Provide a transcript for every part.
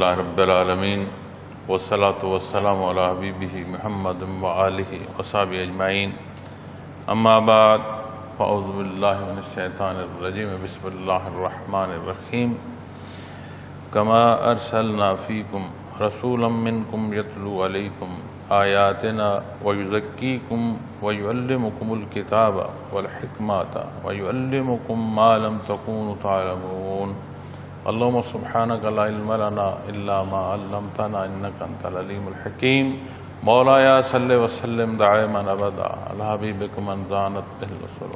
اللہ رب العالمین والصلاة والسلام علی حبیبہ محمد وآلہ وصحبہ اجمعین اما بعد فاعوذ باللہ من الشیطان الرجیم بسم اللہ الرحمن الرحیم کما ارسلنا فیکم رسولا منکم یتلو علیکم آیاتنا ویزکیکم ویعلمکم الکتاب والحکمۃ ویعلمکم ما لم تکونوا تعلمون اللهم سبحانك لا علم لنا الا ما علمتنا انك انت العليم الحكيم مولاي صل وسلم دائما ابدا على حبيبك من زانت به الرسل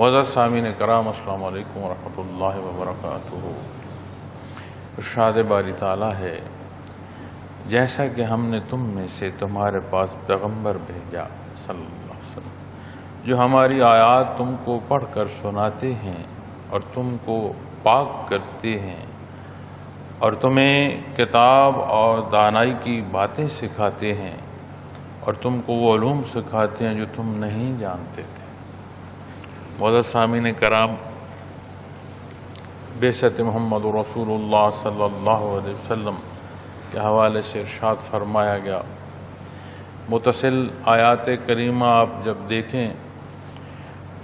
معزز سامعین کرام السلام علیکم ورحمۃ اللہ وبرکاتہ۔ ارشاد باری تعالیٰ ہے، جیسا کہ ہم نے تم میں سے تمہارے پاس پیغمبر بھیجا صلی اللہ علیہ وسلم جو ہماری آیات تم کو پڑھ کر سناتے ہیں اور تم کو پاک کرتے ہیں اور تمہیں کتاب اور دانائی کی باتیں سکھاتے ہیں اور تم کو وہ علوم سکھاتے ہیں جو تم نہیں جانتے تھے۔ معزز سامعین کرام، بعثت محمد رسول اللہ صلی اللہ علیہ وسلم کے حوالے سے ارشاد فرمایا گیا، متصل آیات کریمہ آپ جب دیکھیں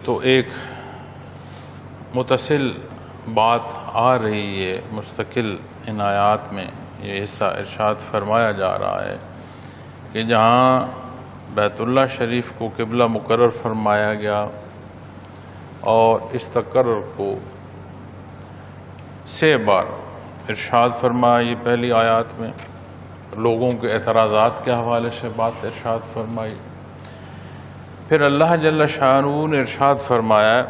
تو ایک متصل بات آ رہی ہے، مستقل ان آیات میں یہ حصہ ارشاد فرمایا جا رہا ہے کہ جہاں بیت اللہ شریف کو قبلہ مقرر فرمایا گیا اور اس تقرر کو 6 بار ارشاد فرمایا، یہ پہلی آیات میں لوگوں کے اعتراضات کے حوالے سے بات ارشاد فرمائی، پھر اللہ جل شانہ نے ارشاد فرمایا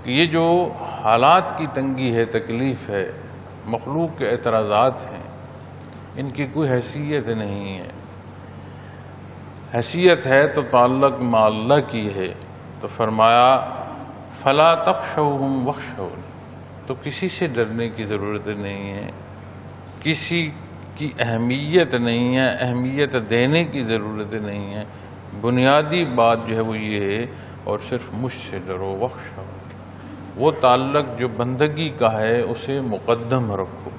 کہ یہ جو حالات کی تنگی ہے، تکلیف ہے، مخلوق کے اعتراضات ہیں، ان کی کوئی حیثیت نہیں ہے۔ حیثیت ہے تو تعلق مع اللہ کی ہے، تو فرمایا فلا تخشوہم واخشونی، تو کسی سے ڈرنے کی ضرورت نہیں ہے، کسی کی اہمیت نہیں ہے، اہمیت دینے کی ضرورت نہیں ہے، بنیادی بات جو ہے وہ یہ ہے اور صرف مجھ سے ڈرو، واخشونی، وہ تعلق جو بندگی کا ہے اسے مقدم رکھو۔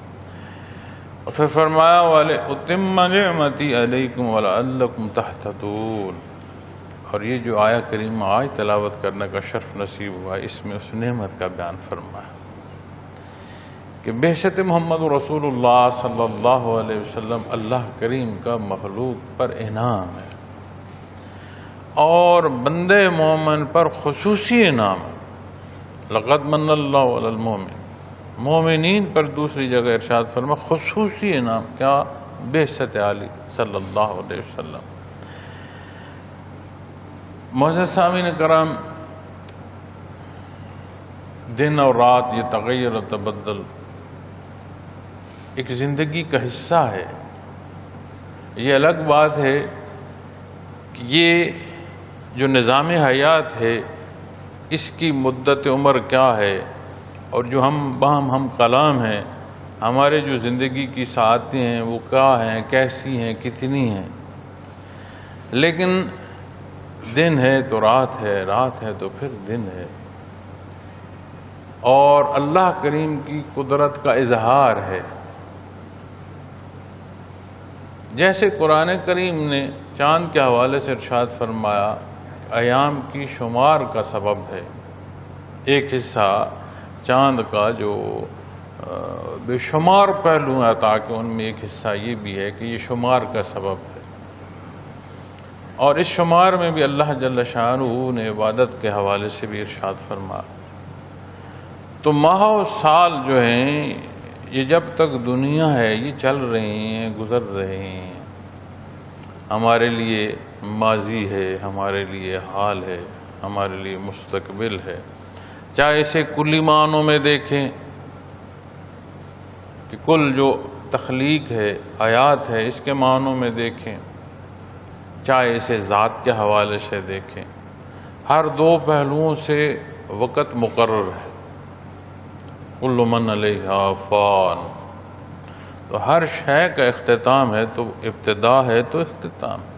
اور پھر فرمایا وَلِأُتِمَّ نِعْمَتِي عَلَيْكُمْ وَلَعَلَّكُمْ تَهْتَدُونَ، اور یہ جو آیہ کریمہ آج تلاوت کرنے کا شرف نصیب ہوا، اس میں اس نعمت کا بیان فرمایا کہ بعثت محمد رسول اللہ صلی اللہ علیہ وسلم اللہ کریم کا مخلوق پر انعام ہے اور بندے مومن پر خصوصی انعام ہے۔ لقد من اللہ علی المومن، مومنین پر دوسری جگہ ارشاد فرما خصوصی انعام، کیا؟ بعثت علی صلی اللہ علیہ وسلم۔ معزز سامعین کرام، دن اور رات یہ تغیر و تبدل ایک زندگی کا حصہ ہے۔ یہ الگ بات ہے کہ یہ جو نظام حیات ہے اس کی مدت عمر کیا ہے، اور جو ہم کلام ہیں، ہمارے جو زندگی کی ساعتیں ہیں وہ کیا ہیں، کیسی ہیں، کتنی ہیں، لیکن دن ہے تو رات ہے، رات ہے تو پھر دن ہے، اور اللہ کریم کی قدرت کا اظہار ہے۔ جیسے قرآن کریم نے چاند کے حوالے سے ارشاد فرمایا ایام کی شمار کا سبب ہے، ایک حصہ چاند کا جو بے شمار پہلو ہیں تاکہ ان میں ایک حصہ یہ بھی ہے کہ یہ شمار کا سبب ہے، اور اس شمار میں بھی اللہ جل شانہ نے عبادت کے حوالے سے بھی ارشاد فرمایا۔ تو ماہ و سال جو ہیں یہ جب تک دنیا ہے یہ چل رہے ہیں، گزر رہے ہیں، ہمارے لیے ماضی ہے، ہمارے لیے حال ہے، ہمارے لیے مستقبل ہے، چاہے اسے کلی معنوں میں دیکھیں کہ کل جو تخلیق ہے، آیات ہے، اس کے معنوں میں دیکھیں، چاہے اسے ذات کے حوالے سے دیکھیں، ہر 2 پہلوؤں سے وقت مقرر ہے۔ کل من علیہا فان، تو ہر شے کا اختتام ہے، تو ابتدا ہے تو اختتام ہے،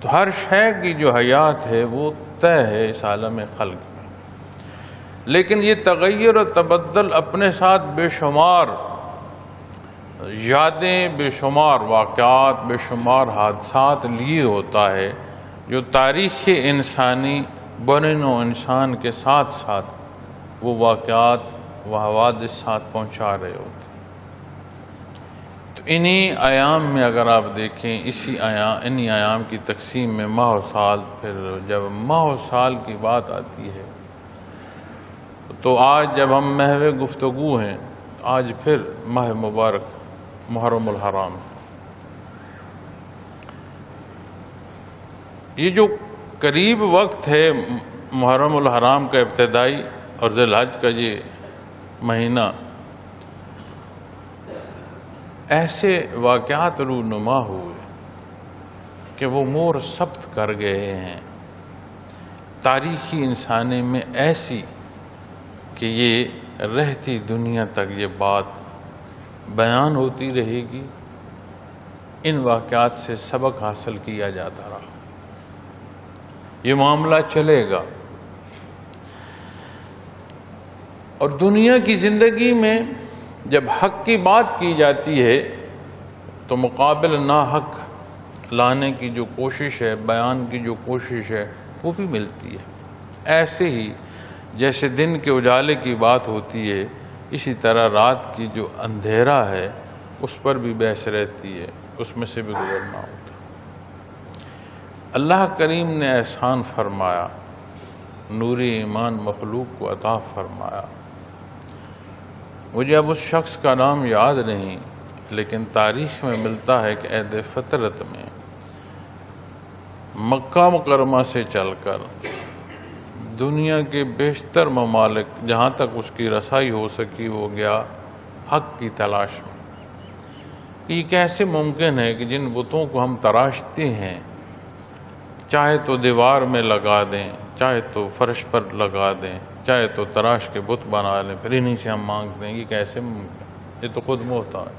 تو ہر شے کی جو حیات ہے وہ طے ہے اس عالم خلق میں، لیکن یہ تغیر و تبدل اپنے ساتھ بے شمار یادیں بے شمار واقعات، بے شمار حادثات لیے ہوتا ہے جو تاریخ انسانی بر نوع انسان کے ساتھ ساتھ وہ واقعات و حوادث ساتھ پہنچا رہے ہوتے ہیں۔ تو انہی ایام میں اگر آپ دیکھیں انہی ایام کی تقسیم میں ماہ و سال، پھر جب ماہ و سال کی بات آتی ہے تو آج جب ہم محو گفتگو ہیں، آج پھر ماہ مبارک محرم الحرام، یہ جو قریب وقت ہے محرم الحرام کا ابتدائی اور ذی الحج کا یہ مہینہ، ایسے واقعات رونما ہوئے کہ وہ مور ثبت کر گئے ہیں تاریخی انسانی میں، ایسی کہ یہ رہتی دنیا تک یہ بات بیان ہوتی رہے گی۔ ان واقعات سے سبق حاصل کیا جاتا رہا، یہ معاملہ چلے گا، اور دنیا کی زندگی میں جب حق کی بات کی جاتی ہے تو مقابل ناحق لانے کی جو کوشش ہے، بیان کی جو کوشش ہے، وہ بھی ملتی ہے۔ ایسے ہی جیسے دن کے اجالے کی بات ہوتی ہے، اسی طرح رات کی جو اندھیرا ہے اس پر بھی بحث رہتی ہے، اس میں سے بھی گزرنا ہوتا۔ اللہ کریم نے احسان فرمایا، نور ایمان مخلوق کو عطا فرمایا۔ مجھے اب اس شخص کا نام یاد نہیں، لیکن تاریخ میں ملتا ہے کہ عہد فطرت میں مکہ مکرمہ سے چل کر دنیا کے بیشتر ممالک جہاں تک اس کی رسائی ہو سکی وہ گیا حق کی تلاش میں۔ یہ کیسے ممکن ہے کہ جن بتوں کو ہم تراشتے ہیں، چاہے تو دیوار میں لگا دیں، چاہے تو فرش پر لگا دیں، چاہے تو تراش کے بت بنا لیں، پھر انہی سے ہم مانگتے ہیں، یہ کیسے ممکن؟ یہ تو خود محتاج۔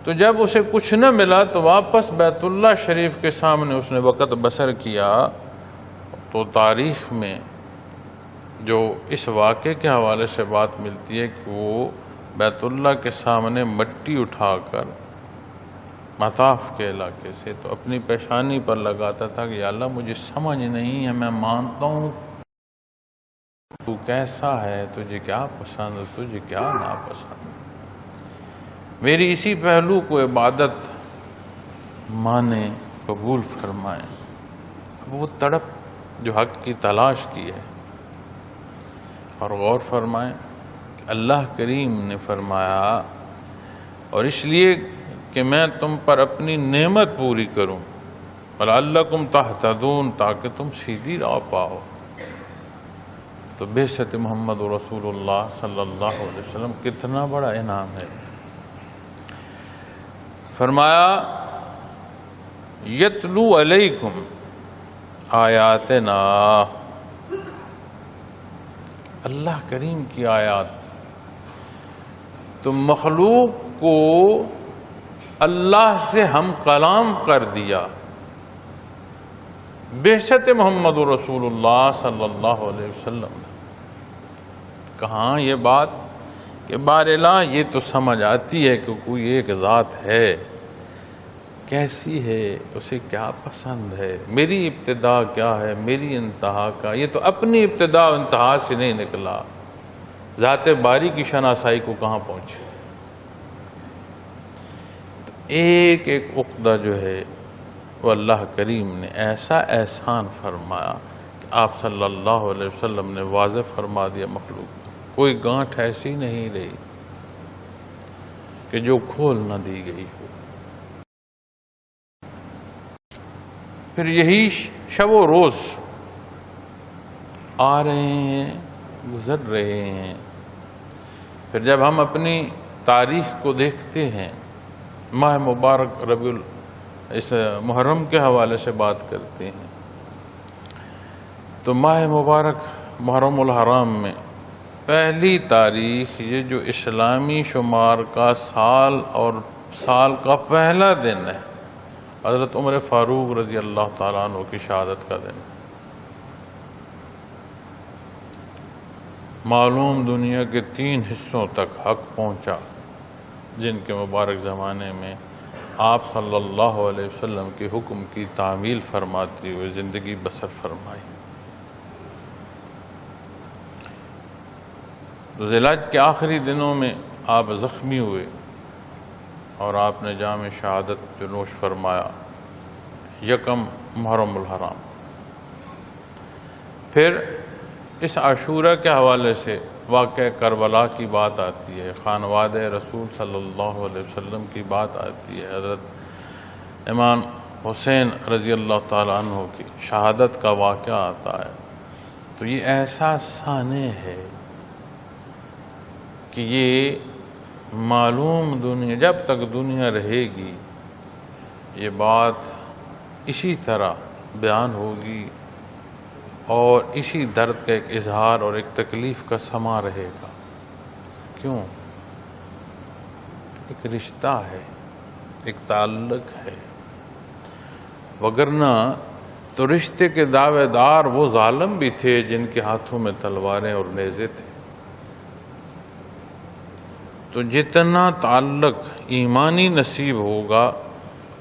تو جب اسے کچھ نہ ملا تو واپس بیت اللہ شریف کے سامنے اس نے وقت بسر کیا، تو تاریخ میں جو اس واقعے کے حوالے سے بات ملتی ہے کہ وہ بیت اللہ کے سامنے مٹی اٹھا کر مطاف کے علاقے سے تو اپنی پیشانی پر لگاتا تھا کہ یا اللہ مجھے سمجھ نہیں ہے، میں مانتا ہوں تو کیسا ہے، تجھے کیا پسند ہے، تجھے کیا ناپسند، میری اسی پہلو کو عبادت مانے، قبول فرمائیں۔ وہ تڑپ جو حق کی تلاش کی ہے، اور غور فرمائیں اللہ کریم نے فرمایا، اور اس لیے کہ میں تم پر اپنی نعمت پوری کروں، وَلَعَلَّكُمْ تَهْتَدُونَ، تاکہ تم سیدھی راہ پاؤ۔ تو بعثت محمد رسول اللہ صلی اللہ علیہ وسلم کتنا بڑا انعام ہے۔ فرمایا یتلو علیکم آیاتنا، اللہ کریم کی آیات، تو مخلوق کو اللہ سے ہم کلام کر دیا۔ بعثت محمد رسول اللہ صلی اللہ علیہ وسلم، کہاں یہ بات کہ باراللہ یہ تو سمجھ آتی ہے کہ کوئی ایک ذات ہے، کیسی ہے، اسے کیا پسند ہے، میری ابتدا کیا ہے، میری انتہا کا، یہ تو اپنی ابتدا و انتہا سے نہیں نکلا، ذات باری کی شناسائی کو کہاں پہنچے۔ تو ایک ایک عقدہ جو ہے وہ اللہ کریم نے ایسا احسان فرمایا کہ آپ صلی اللہ علیہ وسلم نے واضح فرما دیا مخلوق، کوئی گانٹھ ایسی نہیں رہی کہ جو کھول نہ دی گئی ہو۔ پھر یہی شب و روز آ رہے ہیں، گزر رہے ہیں۔ پھر جب ہم اپنی تاریخ کو دیکھتے ہیں، ماہ مبارک اس محرم کے حوالے سے بات کرتے ہیں، تو ماہ مبارک محرم الحرام میں پہلی تاریخ، یہ جو اسلامی شمار کا سال اور سال کا پہلا دن ہے، حضرت عمر فاروق رضی اللہ تعالیٰ عنہ کی شہادت کا دن۔ معلوم دنیا کے 3 حصوں تک حق پہنچا، جن کے مبارک زمانے میں آپ صلی اللہ علیہ وسلم کے حکم کی تعمیل فرماتے ہوئے زندگی بسر فرمائی۔ ذی الحج کے آخری دنوں میں آپ زخمی ہوئے اور آپ نے جام شہادت جو نوش فرمایا یکم محرم الحرام۔ پھر اس عاشورہ کے حوالے سے واقعہ کربلا کی بات آتی ہے، خانواد رسول صلی اللہ علیہ وسلم کی بات آتی ہے، حضرت امام حسین رضی اللہ تعالیٰ عنہ کی شہادت کا واقعہ آتا ہے۔ تو یہ ایسا سانح ہے کہ یہ معلوم دنیا جب تک دنیا رہے گی یہ بات اسی طرح بیان ہوگی اور اسی درد کا ایک اظہار اور ایک تکلیف کا سما رہے گا۔ کیوں؟ ایک رشتہ ہے، ایک تعلق ہے، وگرنہ تو رشتے کے دعوے دار وہ ظالم بھی تھے جن کے ہاتھوں میں تلواریں اور نیزے تھے۔ تو جتنا تعلق ایمانی نصیب ہوگا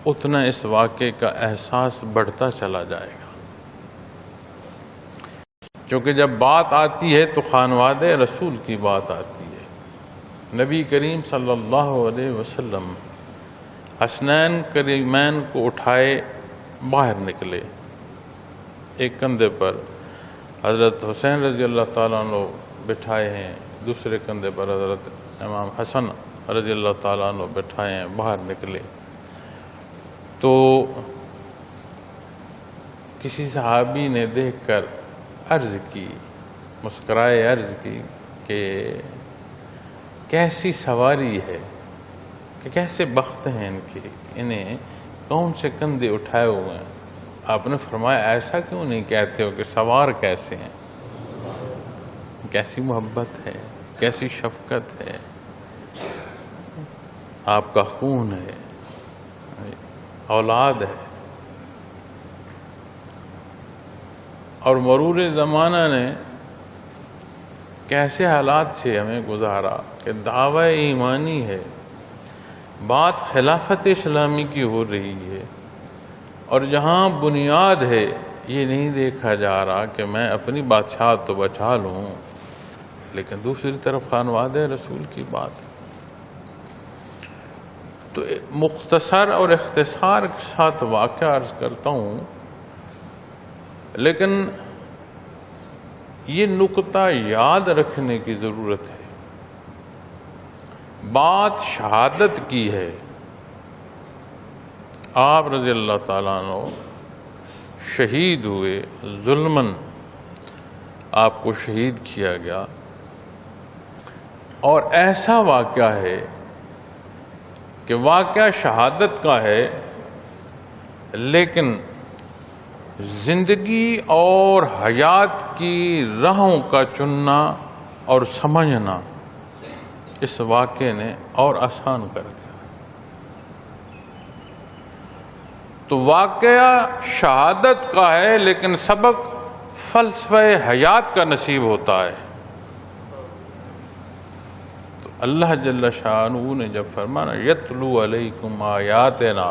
اتنا اس واقعے کا احساس بڑھتا چلا جائے گا، کیونکہ جب بات آتی ہے تو خانواد رسول کی بات آتی ہے۔ نبی کریم صلی اللہ علیہ وسلم حسنین کریمین کو اٹھائے باہر نکلے، ایک کندھے پر حضرت حسین رضی اللہ تعالیٰ عنہ بٹھائے ہیں، دوسرے کندھے پر حضرت امام حسن رضی اللہ تعالیٰ عنہ بٹھائے ہیں، باہر نکلے تو کسی صحابی نے دیکھ کر عرض کی، مسکرائے عرض کی کہ کیسی سواری ہے، کہ کیسے بخت ہیں ان کے، انہیں کون سے کندھے اٹھائے ہوئے ہیں۔ آپ نے فرمایا ایسا کیوں نہیں کہتے ہو کہ سوار کیسے ہیں، کیسی محبت ہے، کیسی شفقت ہے، آپ کا خون ہے، اولاد ہے۔ اور مرور زمانہ نے کیسے حالات سے ہمیں گزارا کہ دعوی ایمانی ہے، بات خلافت اسلامی کی ہو رہی ہے، اور جہاں بنیاد ہے یہ نہیں دیکھا جا رہا کہ میں اپنی بادشاہت تو بچا لوں، لیکن دوسری طرف خانواد رسول کی بات ہے۔ تو مختصر اور اختصار کے ساتھ واقعہ عرض کرتا ہوں، لیکن یہ نقطہ یاد رکھنے کی ضرورت ہے۔ بات شہادت کی ہے، آپ رضی اللہ تعالیٰ عنہ شہید ہوئے، ظلماً آپ کو شہید کیا گیا، اور ایسا واقعہ ہے کہ واقعہ شہادت کا ہے، لیکن زندگی اور حیات کی راہوں کا چننا اور سمجھنا اس واقعے نے اور آسان کر دیا۔ تو واقعہ شہادت کا ہے لیکن سبق فلسفہ حیات کا نصیب ہوتا ہے۔ تو اللہ جل شانہ نے جب فرمانا یتلو علیکم آیاتنا،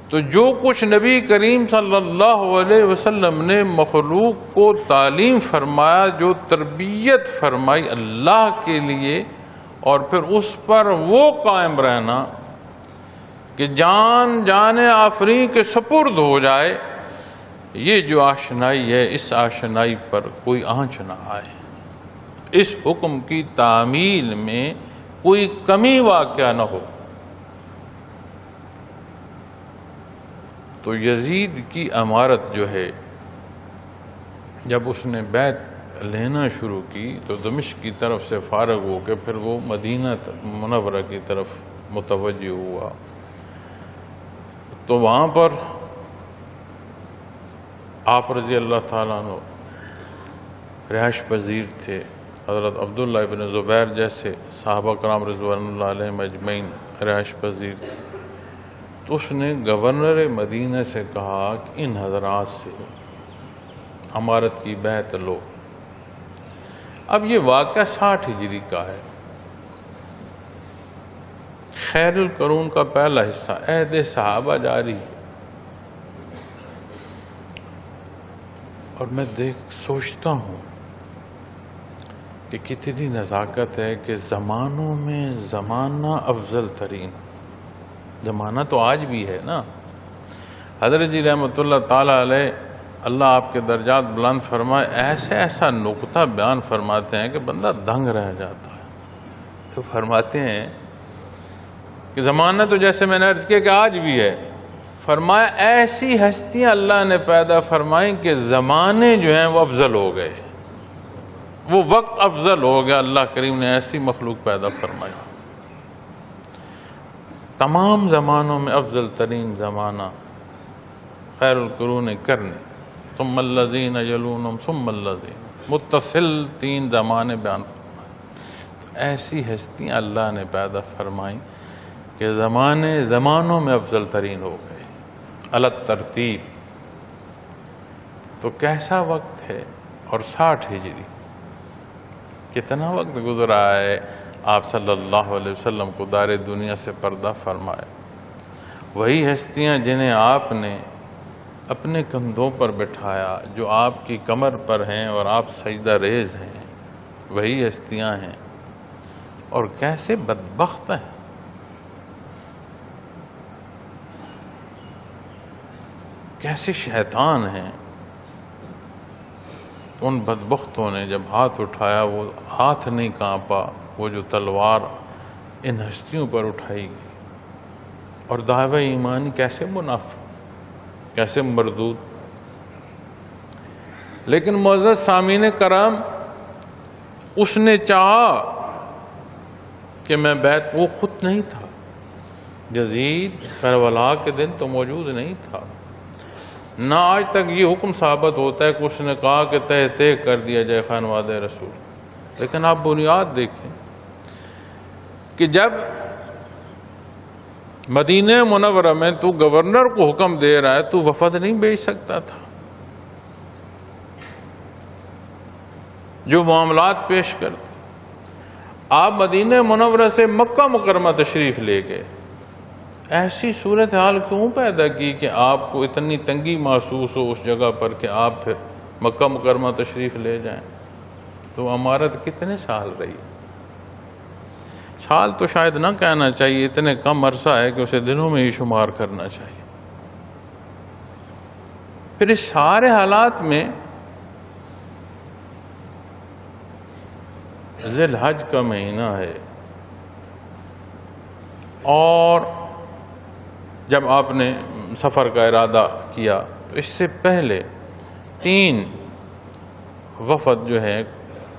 تو جو کچھ نبی کریم صلی اللہ علیہ وسلم نے مخلوق کو تعلیم فرمایا، جو تربیت فرمائی اللہ کے لیے، اور پھر اس پر وہ قائم رہنا کہ جان آفرین کے سپرد ہو جائے، یہ جو آشنائی ہے اس آشنائی پر کوئی آنچ نہ آئے، اس حکم کی تعمیل میں کوئی کمی واقع نہ ہو۔ تو یزید کی امارت جو ہے، جب اس نے بیعت لینا شروع کی تو دمشق کی طرف سے فارغ ہو کے پھر وہ مدینہ منورہ کی طرف متوجہ ہوا، تو وہاں پر آپ رضی اللہ تعالیٰ عنہ رہائش پذیر تھے۔ حضرت عبداللہ ابن زبیر جیسے صحابہ کرام رضوان اللہ علیہم اجمعین رہائش پذیر تھے۔ تو اس نے گورنر مدینہ سے کہا کہ ان حضرات سے امارت کی بیعت لو۔ اب یہ واقعہ 60 ہجری کا ہے، خیر القرون کا پہلا حصہ عہد صحابہ جاری ہے، اور میں سوچتا ہوں کہ کتنی نزاکت ہے کہ زمانوں میں زمانہ افضل ترین زمانہ تو آج بھی ہے نا۔ حضرت جی رحمۃ اللہ تعالیٰ علیہ، اللہ آپ کے درجات بلند فرمائے، ایسا نقطہ بیان فرماتے ہیں کہ بندہ دنگ رہ جاتا ہے۔ تو فرماتے ہیں کہ زمانہ تو جیسے میں نے عرض کیا کہ آج بھی ہے، فرمایا ایسی ہستیاں اللہ نے پیدا فرمائیں کہ زمانے جو ہیں وہ افضل ہو گئے، وہ وقت افضل ہو گیا۔ اللہ کریم نے ایسی مخلوق پیدا فرمائی، تمام زمانوں میں افضل ترین زمانہ خیر القرون کرنی، ثم الذین یلونہم ثم الذین، متصل 3 زمانے بیان فرمائے۔ ایسی ہستیاں اللہ نے پیدا فرمائیں کہ زمانوں میں افضل ترین ہو گئے علی ترتیب۔ تو کیسا وقت ہے، اور 60 ہجری، کتنا وقت گزرا ہے، آپ صلی اللہ علیہ وسلم کو دار دنیا سے پردہ فرمائے۔ وہی ہستیاں جنہیں آپ نے اپنے کندھوں پر بٹھایا، جو آپ کی کمر پر ہیں اور آپ سجدہ ریز ہیں، وہی ہستیاں ہیں، اور کیسے بدبخت ہیں۔ کیسے شیطان ہیں۔ ان بدبختوں نے جب ہاتھ اٹھایا، وہ ہاتھ نہیں کانپا، وہ جو تلوار ان ہستیوں پر اٹھائی گئی، اور دعوی ایمانی کیسے منافع، کیسے مردود۔ لیکن معزز سامعین کرام، اس نے چاہا کہ میں بیعت، وہ خود نہیں تھا، یزید کربلا کے دن تو موجود نہیں تھا، نہ آج تک یہ حکم ثابت ہوتا ہے کہ اس نے کہا کہ تہ کر دیا جائے خانواد رسول۔ لیکن آپ بنیاد دیکھیں کہ جب مدینہ منورہ میں تو گورنر کو حکم دے رہا ہے، تو وفد نہیں بھیج سکتا تھا، جو معاملات پیش کرتے۔ آپ مدینہ منورہ سے مکہ مکرمہ تشریف لے گئے، ایسی صورتحال کیوں پیدا کی کہ آپ کو اتنی تنگی محسوس ہو اس جگہ پر کہ آپ پھر مکہ مکرمہ تشریف لے جائیں؟ تو عمارت کتنے سال رہی؟ سال تو شاید نہ کہنا چاہیے، اتنے کم عرصہ ہے کہ اسے دنوں میں ہی شمار کرنا چاہیے۔ پھر اس سارے حالات میں ذی الحج کا مہینہ ہے، اور جب آپ نے سفر کا ارادہ کیا تو اس سے پہلے 3 وفد جو ہیں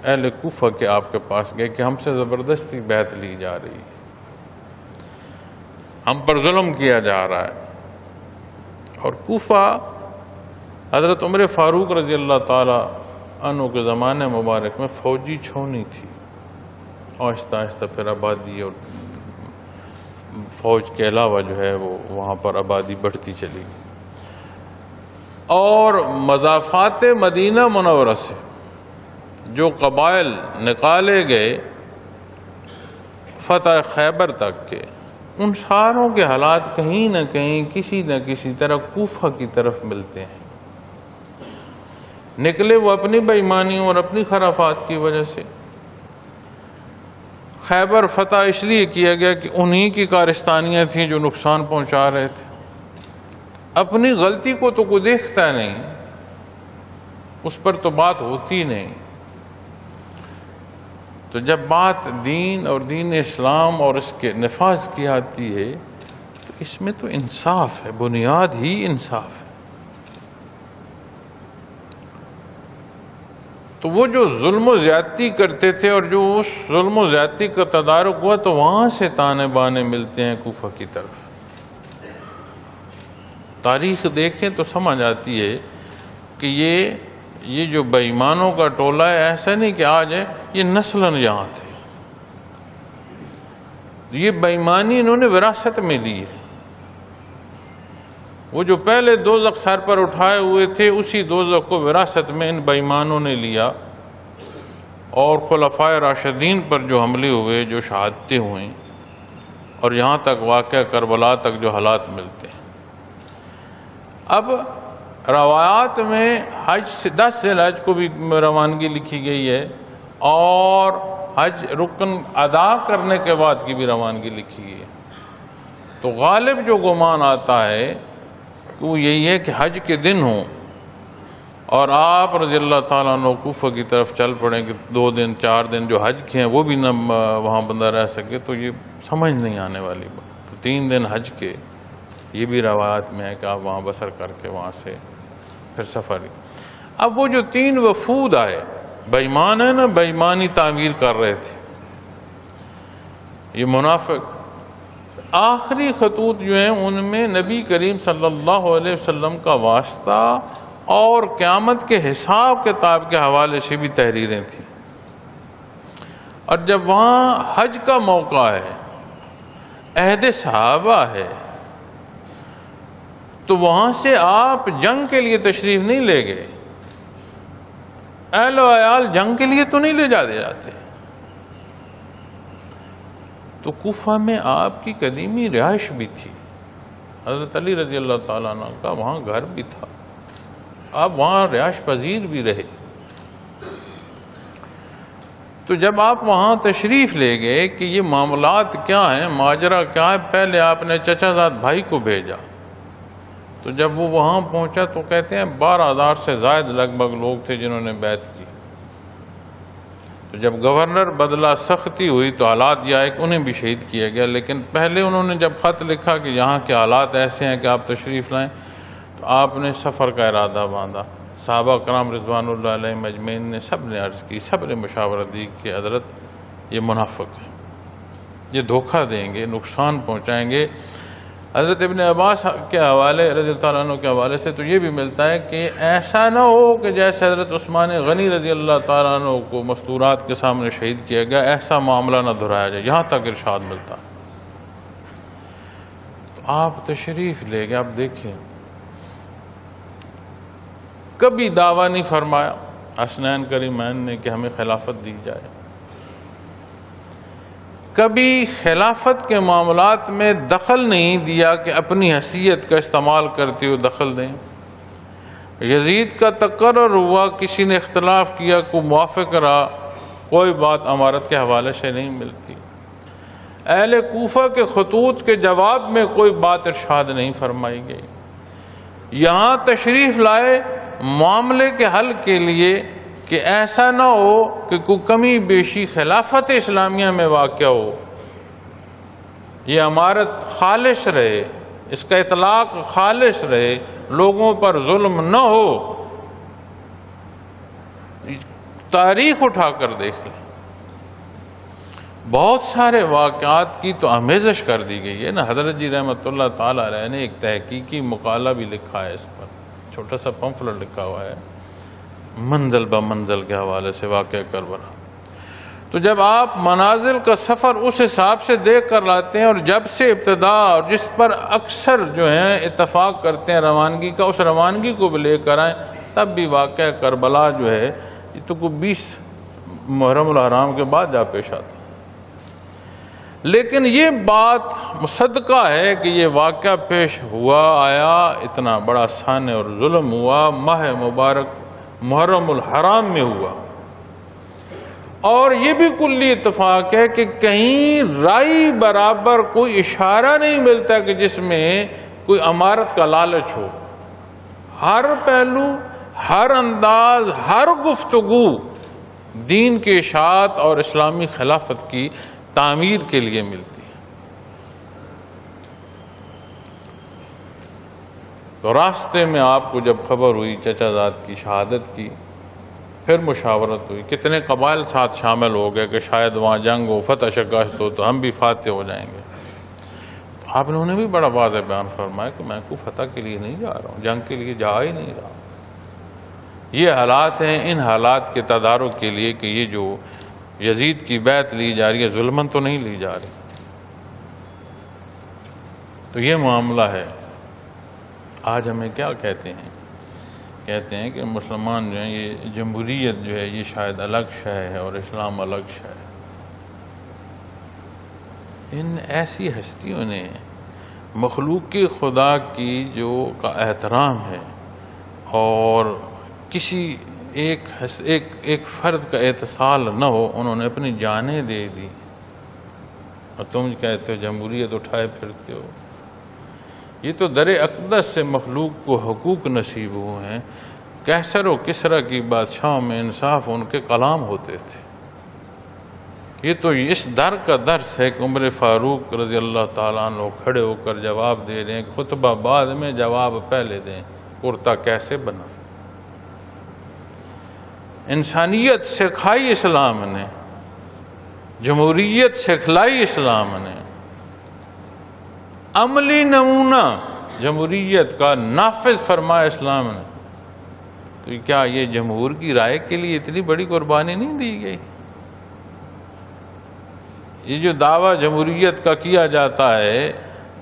اہل کوفہ کے آپ کے پاس گئے کہ ہم سے زبردستی بیعت لی جا رہی ہے، ہم پر ظلم کیا جا رہا ہے۔ اور کوفہ حضرت عمر فاروق رضی اللہ تعالی عنہ کے زمانے مبارک میں فوجی چھونی تھی، آہستہ آہستہ پھر آبادی اور فوج کے علاوہ جو ہے وہ وہاں پر آبادی بڑھتی چلی گئی، اور مضافات مدینہ منورہ سے جو قبائل نکالے گئے فتح خیبر تک کے، ان ساروں کے حالات کہیں نہ کہیں کسی نہ کسی طرح کوفہ کی طرف ملتے ہیں۔ نکلے وہ اپنی بے ایمانیوں اور اپنی خرافات کی وجہ سے۔ خیبر فتح اس لیے کیا گیا کہ انہی کی کارستانیاں تھیں جو نقصان پہنچا رہے تھے، اپنی غلطی کو تو کوئی دیکھتا نہیں، اس پر تو بات ہوتی نہیں۔ تو جب بات دین اور دین اسلام اور اس کے نفاذ کی آتی ہے تو اس میں تو انصاف ہے، بنیاد ہی انصاف ہے۔ تو وہ جو ظلم و زیادتی کرتے تھے، اور جو اس ظلم و زیادتی کا تدارک ہوا، تو وہاں سے تانے بانے ملتے ہیں کوفہ کی طرف۔ تاریخ دیکھیں تو سمجھ آتی ہے کہ یہ جو بے ایمانوں کا ٹولہ ہے، ایسا نہیں کہ آج ہے، یہ نسلاً یہاں تھے۔ یہ بے ایمانی انہوں نے وراثت میں لی ہے۔ وہ جو پہلے دوزخ سر پر اٹھائے ہوئے تھے، اسی دوزخ کو وراثت میں ان بے ایمانوں نے لیا، اور خلفائے راشدین پر جو حملے ہوئے، جو شہادتیں ہوئیں، اور یہاں تک واقعہ کربلا تک جو حالات ملتے ہیں۔ اب روایات میں حج سے 10 ذی الحج کو بھی روانگی لکھی گئی ہے، اور حج رکن ادا کرنے کے بعد کی بھی روانگی لکھی گئی ہے۔ تو غالب جو گمان آتا ہے وہ یہی ہے کہ حج کے دن ہوں اور آپ رضی اللہ تعالیٰ عنہ کوفہ کی طرف چل پڑیں کہ 2 دن 4 دن جو حج کے ہیں وہ بھی نہ وہاں بندہ رہ سکے، تو یہ سمجھ نہیں آنے والی بات۔ 3 دن حج کے یہ بھی روایات میں ہے کہ آپ وہاں بسر کر کے وہاں سے پھر سفر۔ اب وہ جو 3 وفود آئے، بے ایمان ہے نا، بے ایمانی تعمیر کر رہے تھے یہ منافق، آخری خطوط جو ہیں ان میں نبی کریم صلی اللہ علیہ وسلم کا واسطہ اور قیامت کے حساب کتاب کے حوالے سے بھی تحریریں تھیں۔ اور جب وہاں حج کا موقع ہے، عہد صحابہ ہے، تو وہاں سے آپ جنگ کے لیے تشریف نہیں لے گئے، اہل و عیال جنگ کے لیے تو نہیں لے جاتے۔ تو کوفہ میں آپ کی قدیمی رہائش بھی تھی، حضرت علی رضی اللہ تعالیٰ عنہ کا وہاں گھر بھی تھا، آپ وہاں رہائش پذیر بھی رہے۔ تو جب آپ وہاں تشریف لے گئے کہ یہ معاملات کیا ہیں، ماجرا کیا ہے، پہلے آپ نے چچا زاد بھائی کو بھیجا۔ تو جب وہ وہاں پہنچا تو کہتے ہیں 12,000 سے زائد لگ بھگ لوگ تھے جنہوں نے بیعت کی۔ تو جب گورنر بدلا، سختی ہوئی، تو حالات یہ آئے کہ انہیں بھی شہید کیا گیا۔ لیکن پہلے انہوں نے جب خط لکھا کہ یہاں کے حالات ایسے ہیں کہ آپ تشریف لائیں، تو آپ نے سفر کا ارادہ باندھا۔ صحابہ کرام رضوان اللہ علیہ مجمعین نے سب نے عرض کی، سب نے مشاورت دی کہ حضرت یہ منافق ہیں، یہ دھوکہ دیں گے، نقصان پہنچائیں گے۔ حضرت ابن عباس کے حوالے رضی اللہ عنہ کے حوالے سے تو یہ بھی ملتا ہے کہ ایسا نہ ہو کہ جیسے حضرت عثمان غنی رضی اللہ تعالیٰ عنہ کو مستورات کے سامنے شہید کیا گیا، ایسا معاملہ نہ دہرایا جائے، یہاں تک ارشاد ملتا۔ تو آپ تشریف لے گئے، آپ دیکھیں کبھی دعویٰ نہیں فرمایا حسنین کریمین نے کہ ہمیں خلافت دی جائے، کبھی خلافت کے معاملات میں دخل نہیں دیا کہ اپنی حیثیت کا استعمال کرتے ہوئے دخل دیں۔ یزید کا تقرر ہوا، کسی نے اختلاف کیا، کوئی موافق رہا، کوئی بات امارت کے حوالے سے نہیں ملتی۔ اہل کوفہ کے خطوط کے جواب میں کوئی بات ارشاد نہیں فرمائی گئی۔ یہاں تشریف لائے معاملے کے حل کے لیے کہ ایسا نہ ہو کہ کوئی کمی بیشی خلافت اسلامیہ میں واقع ہو، یہ امارت خالص رہے، اس کا اطلاق خالص رہے، لوگوں پر ظلم نہ ہو۔ تاریخ اٹھا کر دیکھ لیں، بہت سارے واقعات کی تو آمیزش کر دی گئی ہے نا۔ حضرت جی رحمۃ اللہ تعالی علیہ نے ایک تحقیقی مقالہ بھی لکھا ہے، اس پر چھوٹا سا پمفلٹ لکھا ہوا ہے منزل بہ منزل کے حوالے سے واقعہ کربلا۔ تو جب آپ منازل کا سفر اس حساب سے دیکھ کر لاتے ہیں، اور جب سے ابتدا اور جس پر اکثر جو ہیں اتفاق کرتے ہیں روانگی کا، اس روانگی کو بھی لے کر آئیں، تب بھی واقعہ کربلا جو ہے یہ تو کوئی 20 محرم الحرام کے بعد جا پیش آتا۔ لیکن یہ بات مصدقہ ہے کہ یہ واقعہ پیش ہوا، آیا، اتنا بڑا سانے اور ظلم ہوا، ماہ مبارک محرم الحرام میں ہوا۔ اور یہ بھی کلی اتفاق ہے کہ کہیں رائی برابر کوئی اشارہ نہیں ملتا کہ جس میں کوئی امارت کا لالچ ہو۔ ہر پہلو، ہر انداز، ہر گفتگو دین کے اشاعت اور اسلامی خلافت کی تعمیر کے لیے ملتی ہے۔ تو راستے میں آپ کو جب خبر ہوئی چچا زاد کی شہادت کی، پھر مشاورت ہوئی، کتنے قبائل ساتھ شامل ہو گئے کہ شاید وہاں جنگ ہو، فتح شکست ہو تو ہم بھی فاتح ہو جائیں گے۔ تو آپ نے انہیں بھی بڑا واضح بیان فرمایا کہ میں کو فتح کے لیے نہیں جا رہا ہوں، جنگ کے لیے جا ہی نہیں رہا ہوں۔ یہ حالات ہیں، ان حالات کے تدارک کے لیے کہ یہ جو یزید کی بیعت لی جا رہی ہے ظلمن تو نہیں لی جا رہی۔ تو یہ معاملہ ہے۔ آج ہمیں کیا کہتے ہیں؟ کہتے ہیں کہ مسلمان جو ہیں یہ جمہوریت جو ہے یہ شاید الگ شے ہے اور اسلام الگ شے ہے۔ ان ایسی ہستیوں نے مخلوق خدا کی جو کا احترام ہے اور کسی ایک فرد کا اتصال نہ ہو، انہوں نے اپنی جانیں دے دی، اور تم کہتے ہو جمہوریت اٹھائے پھرتے ہو۔ یہ تو در اقدس سے مخلوق کو حقوق نصیب ہوئے ہیں۔ کیسر و کسرا کی بادشاہوں میں انصاف ان کے کلام ہوتے تھے۔ یہ تو اس در کا درس ہے کہ عمر فاروق رضی اللہ تعالیٰ عنہ کھڑے ہو کر جواب دے رہے ہیں، خطبہ بعد میں جواب پہلے دیں، کرتا کیسے بنا۔ انسانیت سکھائی اسلام نے، جمہوریت سکھلائی اسلام نے، عملی نمونہ جمہوریت کا نافذ فرمایا اسلام نے۔ تو کیا یہ جمہور کی رائے کے لیے اتنی بڑی قربانی نہیں دی گئی؟ یہ جو دعویٰ جمہوریت کا کیا جاتا ہے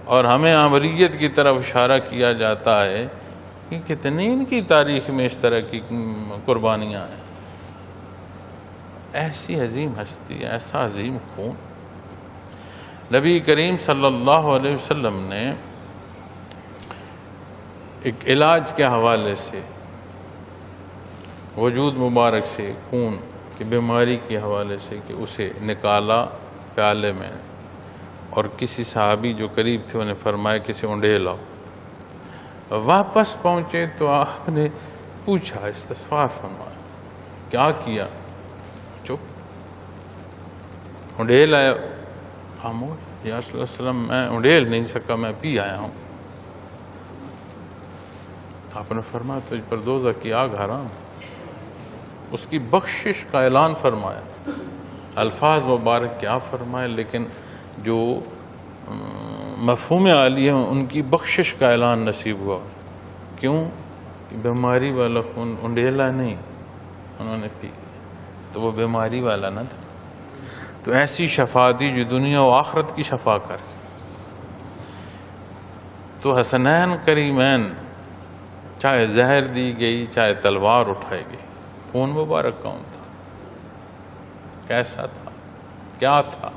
اور ہمیں آمریت کی طرف اشارہ کیا جاتا ہے، کہ کتنی ان کی تاریخ میں اس طرح کی قربانیاں ہیں۔ ایسی عظیم ہستی، ایسا عظیم خون۔ نبی کریم صلی اللہ علیہ وسلم نے ایک علاج کے حوالے سے، وجود مبارک سے خون کی بیماری کے حوالے سے، کہ اسے نکالا پیالے میں، اور کسی صحابی جو قریب تھے انہیں فرمایا کسی اونڈے لاؤ۔ واپس پہنچے تو آپ نے پوچھا، استغفار فرمایا، کیا کیا؟ چپ۔ اونڈیل آیا، خاموش۔ یا صلی اللہ علیہ وسلم میں اونڈیل نہیں سکا، میں پی آیا ہوں۔ آپ نے فرمایا تجھ پر دوزخ کی آگ حرام، اس کی بخشش کا اعلان فرمایا۔ الفاظ مبارک کیا فرمائے، لیکن جو مفہوم عالی ہیں ان کی بخشش کا اعلان نصیب ہوا۔ کیوں؟ کہ بیماری والا خون انڈیلا نہیں، انہوں نے پی، تو وہ بیماری والا نہ تھا۔ تو ایسی شفا دی جو دنیا و آخرت کی شفا کرے۔ تو حسنین کریمین، چاہے زہر دی گئی چاہے تلوار اٹھائی گئی، خون مبارک کون تھا، کیسا تھا، کیا تھا؟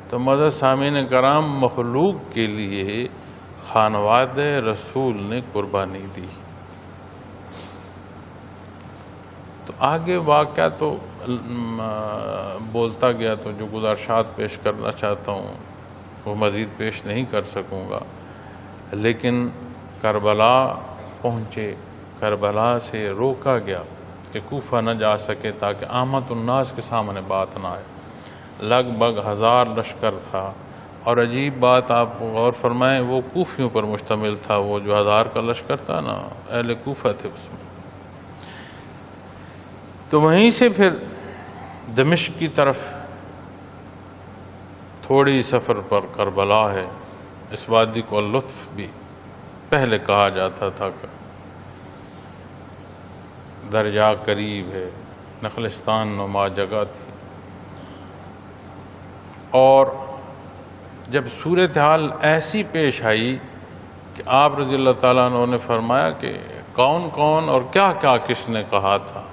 تو معزز سامعین کرام، مخلوق کے لیے خانواد رسول نے قربانی دی۔ تو آگے واقعہ تو بولتا گیا، تو جو گزارشات پیش کرنا چاہتا ہوں وہ مزید پیش نہیں کر سکوں گا، لیکن کربلا پہنچے، کربلا سے روکا گیا کہ کوفہ نہ جا سکے تاکہ عامت الناس کے سامنے بات نہ آئے۔ لگ بھگ 1000 لشکر تھا، اور عجیب بات آپ غور فرمائیں، وہ کوفیوں پر مشتمل تھا۔ وہ جو 1000 کا لشکر تھا نا، اہل کوفہ تھے اس میں۔ تو وہیں سے پھر دمشق کی طرف تھوڑی سفر پر کربلا ہے۔ اس وادی کو لطف بھی پہلے کہا جاتا تھا، درجہ قریب ہے، نخلستان نما جگہ تھی۔ اور جب صورتحال ایسی پیش آئی کہ آپ رضی اللہ تعالیٰ عنہ نے فرمایا کہ کون کون اور کیا کیا کس نے کہا تھا،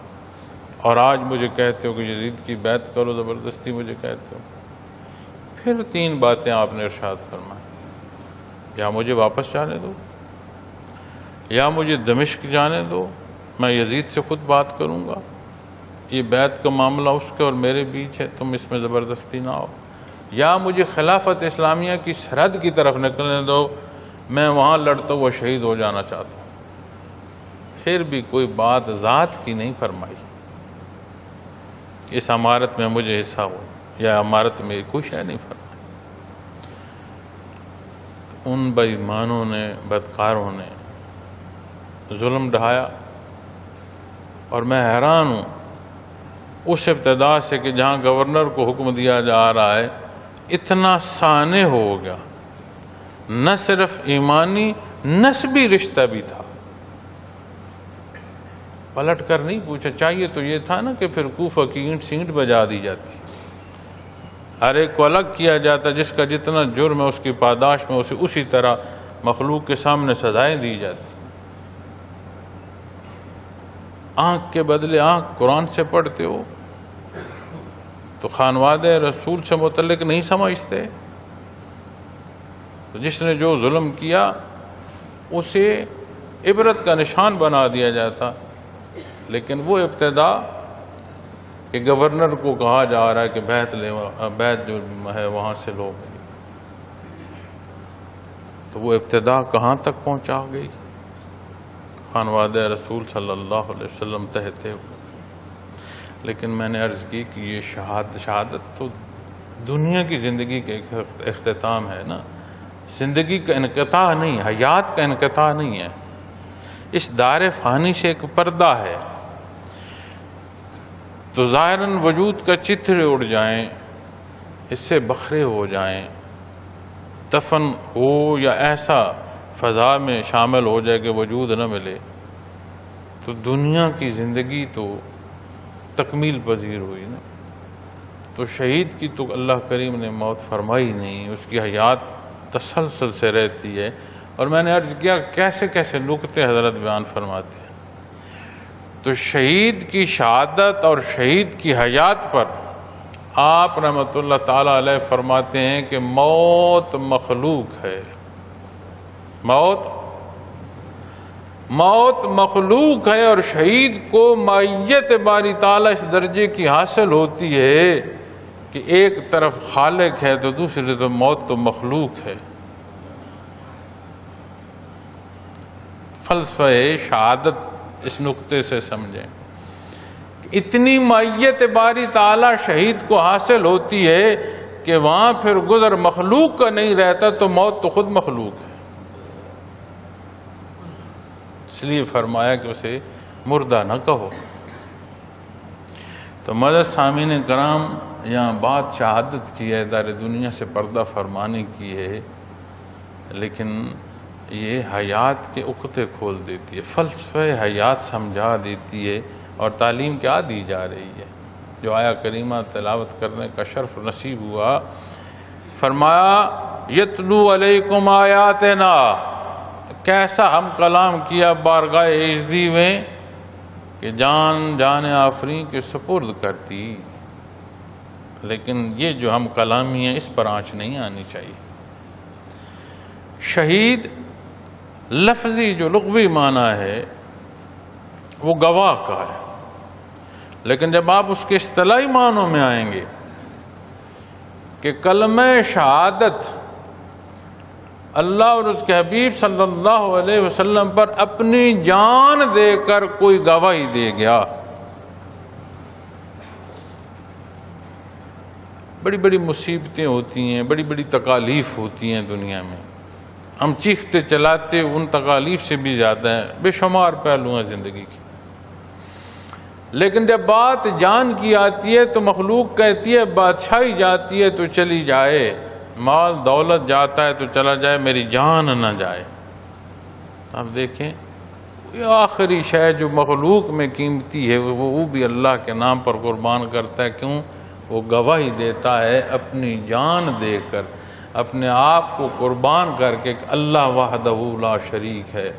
اور آج مجھے کہتے ہو کہ یزید کی بیعت کرو، زبردستی مجھے کہتے ہو۔ پھر 3 باتیں آپ نے ارشاد فرمائی، یا مجھے واپس جانے دو، یا مجھے دمشق جانے دو، میں یزید سے خود بات کروں گا، یہ بیعت کا معاملہ اس کے اور میرے بیچ ہے، تم اس میں زبردستی نہ ہو، یا مجھے خلافت اسلامیہ کی سرحد کی طرف نکلنے دو، میں وہاں لڑتا ہوا شہید ہو جانا چاہتا ہوں۔ پھر بھی کوئی بات ذات کی نہیں فرمائی، اس عمارت میں مجھے حصہ ہو یا عمارت میں کوئی شے نہیں فرمائی۔ ان بے ایمانوں نے، بدکاروں نے ظلم ڈھایا، اور میں حیران ہوں اس ابتدا سے کہ جہاں گورنر کو حکم دیا جا رہا ہے اتنا سانح ہو گیا، نہ صرف ایمانی نسبی رشتہ بھی تھا۔ پلٹ کر نہیں پوچھا، چاہیے تو یہ تھا نا کہ پھر کوفہ کی اینٹ سینٹ بجا دی جاتی، ہر ایک کو الگ کیا جاتا، جس کا جتنا جرم ہے اس کی پاداش میں اسے اسی طرح مخلوق کے سامنے سزائیں دی جاتی۔ آنکھ کے بدلے آنکھ قرآن سے پڑھتے ہو، تو خانوادہ رسول سے متعلق نہیں سمجھتے؟ تو جس نے جو ظلم کیا اسے عبرت کا نشان بنا دیا جاتا، لیکن وہ ابتدا کہ گورنر کو کہا جا رہا ہے کہ بیت جو ہے وہاں سے لو، تو وہ ابتدا کہاں تک پہنچا گئی؟ خانوادہ رسول صلی اللہ علیہ وسلم تحتے ہوئے۔ لیکن میں نے عرض کی کہ یہ شہادت تو دنیا کی زندگی کا اختتام ہے نا، زندگی کا انقطاع نہیں، حیات کا انقطاع نہیں ہے۔ اس دار فانی سے ایک پردہ ہے، تو ظاہراً وجود کا چتر اڑ جائیں، اس سے بکھرے ہو جائیں، دفن ہو یا ایسا فضا میں شامل ہو جائے کہ وجود نہ ملے، تو دنیا کی زندگی تو تکمیل پذیر ہوئی نا۔ تو شہید کی تو اللہ کریم نے موت فرمائی نہیں، اس کی حیات تسلسل سے رہتی ہے۔ اور میں نے عرض کیا کیسے کیسے نکتے حضرت بیان فرماتے ہیں۔ تو شہید کی شہادت اور شہید کی حیات پر آپ رحمۃ اللہ تعالی علیہ فرماتے ہیں کہ موت مخلوق ہے، موت مخلوق ہے، اور شہید کو معیت باری تعالیٰ اس درجے کی حاصل ہوتی ہے کہ ایک طرف خالق ہے تو دوسری طرف موت تو مخلوق ہے۔ فلسفہ شہادت اس نقطے سے سمجھیں، اتنی معیت باری تعالیٰ شہید کو حاصل ہوتی ہے کہ وہاں پھر گزر مخلوق کا نہیں رہتا، تو موت تو خود مخلوق ہے۔ اس لیے فرمایا کہ اسے مردہ نہ کہو۔ تو معزز سامعین کرام، یہاں بات شہادت کی ہے، دار دنیا سے پردہ فرمانے کی ہے، لیکن یہ حیات کے عقدے کھول دیتی ہے، فلسفہ حیات سمجھا دیتی ہے۔ اور تعلیم کیا دی جا رہی ہے؟ جو آیا کریمہ تلاوت کرنے کا شرف نصیب ہوا، فرمایا یتلو علیکم آیاتنا، کیسا ہم کلام کیا بارگاہ عزتی میں کہ جان آفرین کے سپرد کرتی، لیکن یہ جو ہم کلامی ہیں اس پر آنچ نہیں آنی چاہیے۔ شہید لفظی جو لغوی معنی ہے وہ گواہ کا ہے، لیکن جب آپ اس کے اصطلاحی معنوں میں آئیں گے کہ کلمہ شہادت اللہ اور اس کے حبیب صلی اللہ علیہ وسلم پر اپنی جان دے کر کوئی گواہی دے گیا، بڑی بڑی مصیبتیں ہوتی ہیں، بڑی بڑی تکالیف ہوتی ہیں دنیا میں، ہم چیختے چلاتے ان تکالیف سے بھی زیادہ ہیں، بے شمار پہلو ہیں زندگی کی، لیکن جب بات جان کی آتی ہے تو مخلوق کہتی ہے بادشاہی جاتی ہے تو چلی جائے، مال دولت جاتا ہے تو چلا جائے، میری جان نہ جائے۔ آپ دیکھیں یہ آخری شے جو مخلوق میں قیمتی ہے وہ بھی اللہ کے نام پر قربان کرتا ہے، کیوں؟ وہ گواہی دیتا ہے اپنی جان دے کر، اپنے آپ کو قربان کر کے کہ اللہ وحدہ لا شریک ہے،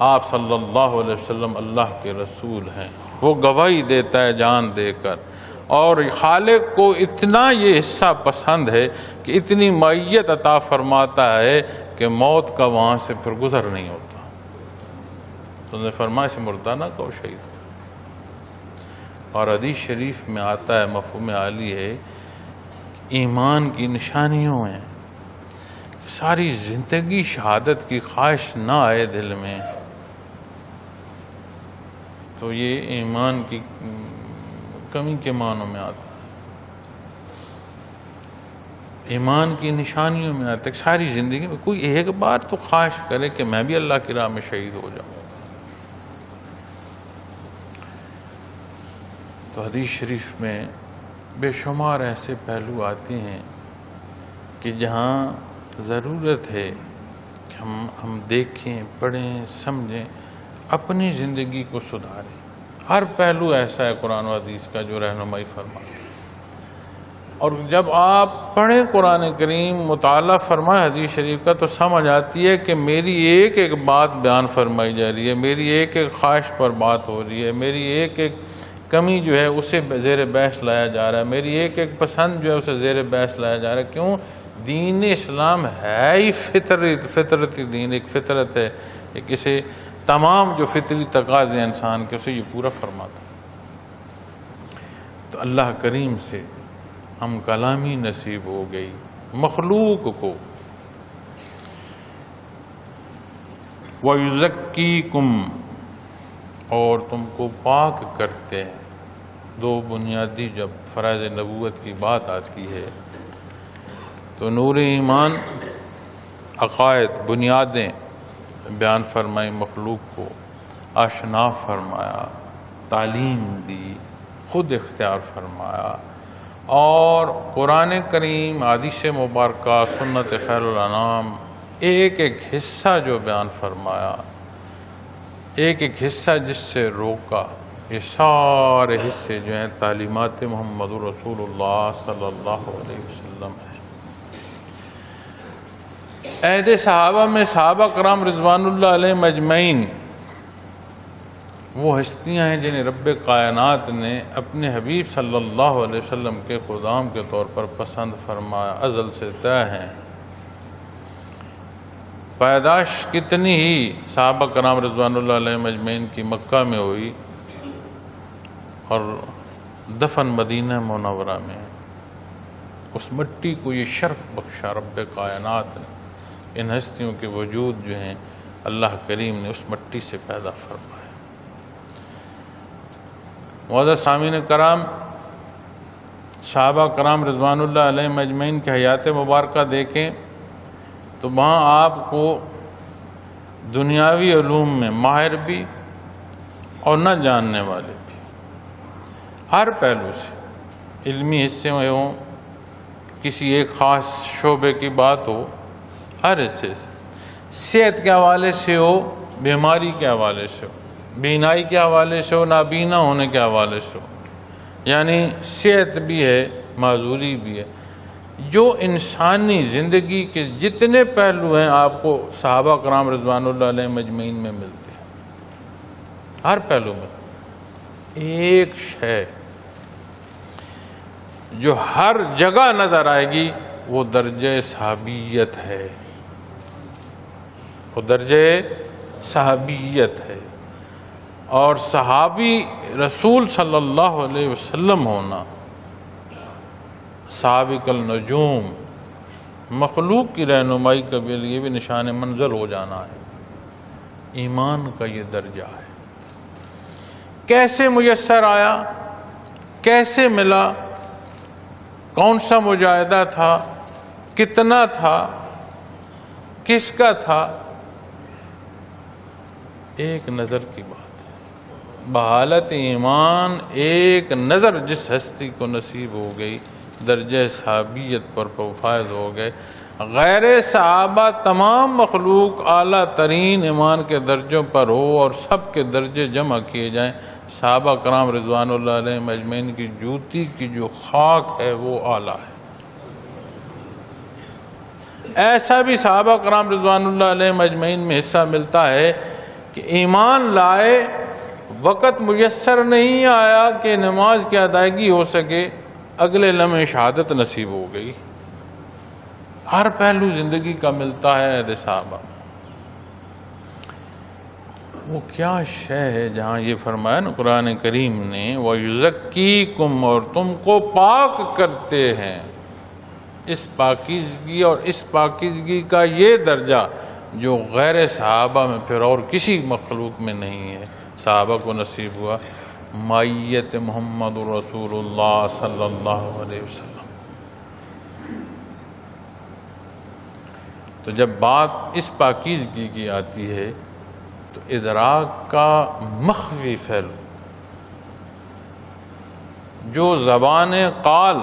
آپ صلی اللہ علیہ وسلم اللہ کے رسول ہیں، وہ گواہی دیتا ہے جان دے کر۔ اور خالق کو اتنا یہ حصہ پسند ہے کہ اتنی معیت عطا فرماتا ہے کہ موت کا وہاں سے پھر گزر نہیں ہوتا۔ تو نے فرمایا سے مردہ نہ کہو شہید۔ اور حدیث شریف میں آتا ہے، مفہوم عالی ہے، ایمان کی نشانیوں ہیں، ساری زندگی شہادت کی خواہش نہ آئے دل میں تو یہ ایمان کی کمی کے معنوں میں آتا ہے، ایمان کی نشانیوں میں آتا ہے۔ ساری زندگی میں کوئی ایک بار تو خواہش کرے کہ میں بھی اللہ کی راہ میں شہید ہو جاؤں۔ تو حدیث شریف میں بے شمار ایسے پہلو آتے ہیں کہ جہاں ضرورت ہے کہ ہم دیکھیں، پڑھیں، سمجھیں، اپنی زندگی کو سدھاریں۔ ہر پہلو ایسا ہے قرآن و حدیث کا جو رہنمائی فرمائے، اور جب آپ پڑھیں قرآن کریم، مطالعہ فرمائے حدیث شریف کا، تو سمجھ آتی ہے کہ میری ایک ایک بات بیان فرمائی جا رہی ہے، میری ایک ایک خواہش پر بات ہو رہی ہے، میری ایک ایک کمی جو ہے اسے زیر بحث لایا جا رہا ہے، میری ایک ایک پسند جو ہے اسے زیر بحث لایا جا رہا ہے۔ کیوں؟ دین اسلام ہے ہی فطرتی دین، ایک فطرت ہے، ایک اسے تمام جو فطری تقاضے انسان کے اسے یہ پورا فرماتا ہے۔ تو اللہ کریم سے ہم کلامی نصیب ہو گئی مخلوق کو۔ وَيُزَكِّيكُمْ، اور تم کو پاک کرتے ہیں۔ دو بنیادی جب فرائض نبوت کی بات آتی ہے تو نور ایمان، عقائد، بنیادیں بیان فرمائی، مخلوق کو آشنا فرمایا، تعلیم دی، خود اختیار فرمایا، اور قرآن کریم، حدیث مبارکہ، سنت خیر الانام، ایک ایک حصہ جو بیان فرمایا، ایک ایک حصہ جس سے روکا، یہ سارے حصے جو ہیں تعلیمات محمد رسول اللہ صلی اللہ علیہ وسلم ہیں۔ عہد صحابہ میں صحابہ کرام رضوان اللہ علیہم اجمعین وہ ہستیاں ہیں جنہیں رب کائنات نے اپنے حبیب صلی اللہ علیہ وسلم کے خدام کے طور پر پسند فرمایا، ازل سے طے ہیں۔ پیدائش کتنی ہی صحابہ کرام رضوان اللہ علیہم اجمعین کی مکہ میں ہوئی اور دفن مدینہ منورہ میں، اس مٹی کو یہ شرف بخشا رب کائنات نے، ان ہستیوں کے وجود جو ہیں اللہ کریم نے اس مٹی سے پیدا فرمایا۔ معزز سامعین کرام، صحابہ کرام رضوان اللہ علیہم اجمعین کی حیات مبارکہ دیکھیں تو وہاں آپ کو دنیاوی علوم میں ماہر بھی اور نہ جاننے والے بھی، ہر پہلو سے، علمی حصے میں ہوں، کسی ایک خاص شعبے کی بات ہو، ہر حصے سے، صحت کے حوالے سے ہو، بیماری کے حوالے سے ہو، بینائی کے حوالے سے ہو، نابینا ہونے کے حوالے سے ہو، یعنی صحت بھی ہے، معذوری بھی ہے، جو انسانی زندگی کے جتنے پہلو ہیں آپ کو صحابہ کرام رضوان اللہ علیہ مجمعین میں ملتے ہیں، ہر پہلو میں ایک شے جو ہر جگہ نظر آئے گی وہ درجہ صحابیت ہے، وہ درجہ صحابیت ہے، اور صحابی رسول صلی اللہ علیہ وسلم ہونا سابق النجوم، مخلوق کی رہنمائی کے لیے بھی نشان منزل ہو جانا ہے، ایمان کا یہ درجہ ہے۔ کیسے میسر آیا، کیسے ملا، کون سا مجاہدہ تھا، کتنا تھا، کس کا تھا، ایک نظر کی بات ہے۔ بحالت ایمان ایک نظر جس ہستی کو نصیب ہو گئی، درجہ صحابیت پر فائز ہو گئے۔ غیر صحابہ تمام مخلوق اعلیٰ ترین ایمان کے درجوں پر ہو اور سب کے درجے جمع کیے جائیں، صحابہ کرام رضوان اللہ علیہ مجمعین کی جوتی کی جو خاک ہے وہ اعلیٰ ہے۔ ایسا بھی صحابہ کرام رضوان اللہ علیہ مجمعین میں حصہ ملتا ہے کہ ایمان لائے، وقت میسر نہیں آیا کہ نماز کی ادائیگی ہو سکے، اگلے لمحے شہادت نصیب ہو گئی۔ ہر پہلو زندگی کا ملتا ہے عہد صحابہ۔ وہ کیا شے ہے جہاں یہ فرمایا نا قرآن کریم نے وَيُزَكِّيكُمْ، اور تم کو پاک کرتے ہیں، اس پاکیزگی اور اس پاکیزگی کا یہ درجہ جو غیر صحابہ میں پھر اور کسی مخلوق میں نہیں ہے، صحابہ کو نصیب ہوا، مائیت محمد رسول اللہ صلی اللہ علیہ وسلم۔ تو جب بات اس پاکیزگی کی آتی ہے تو ادراک کا مخفی پہلو جو زبان قال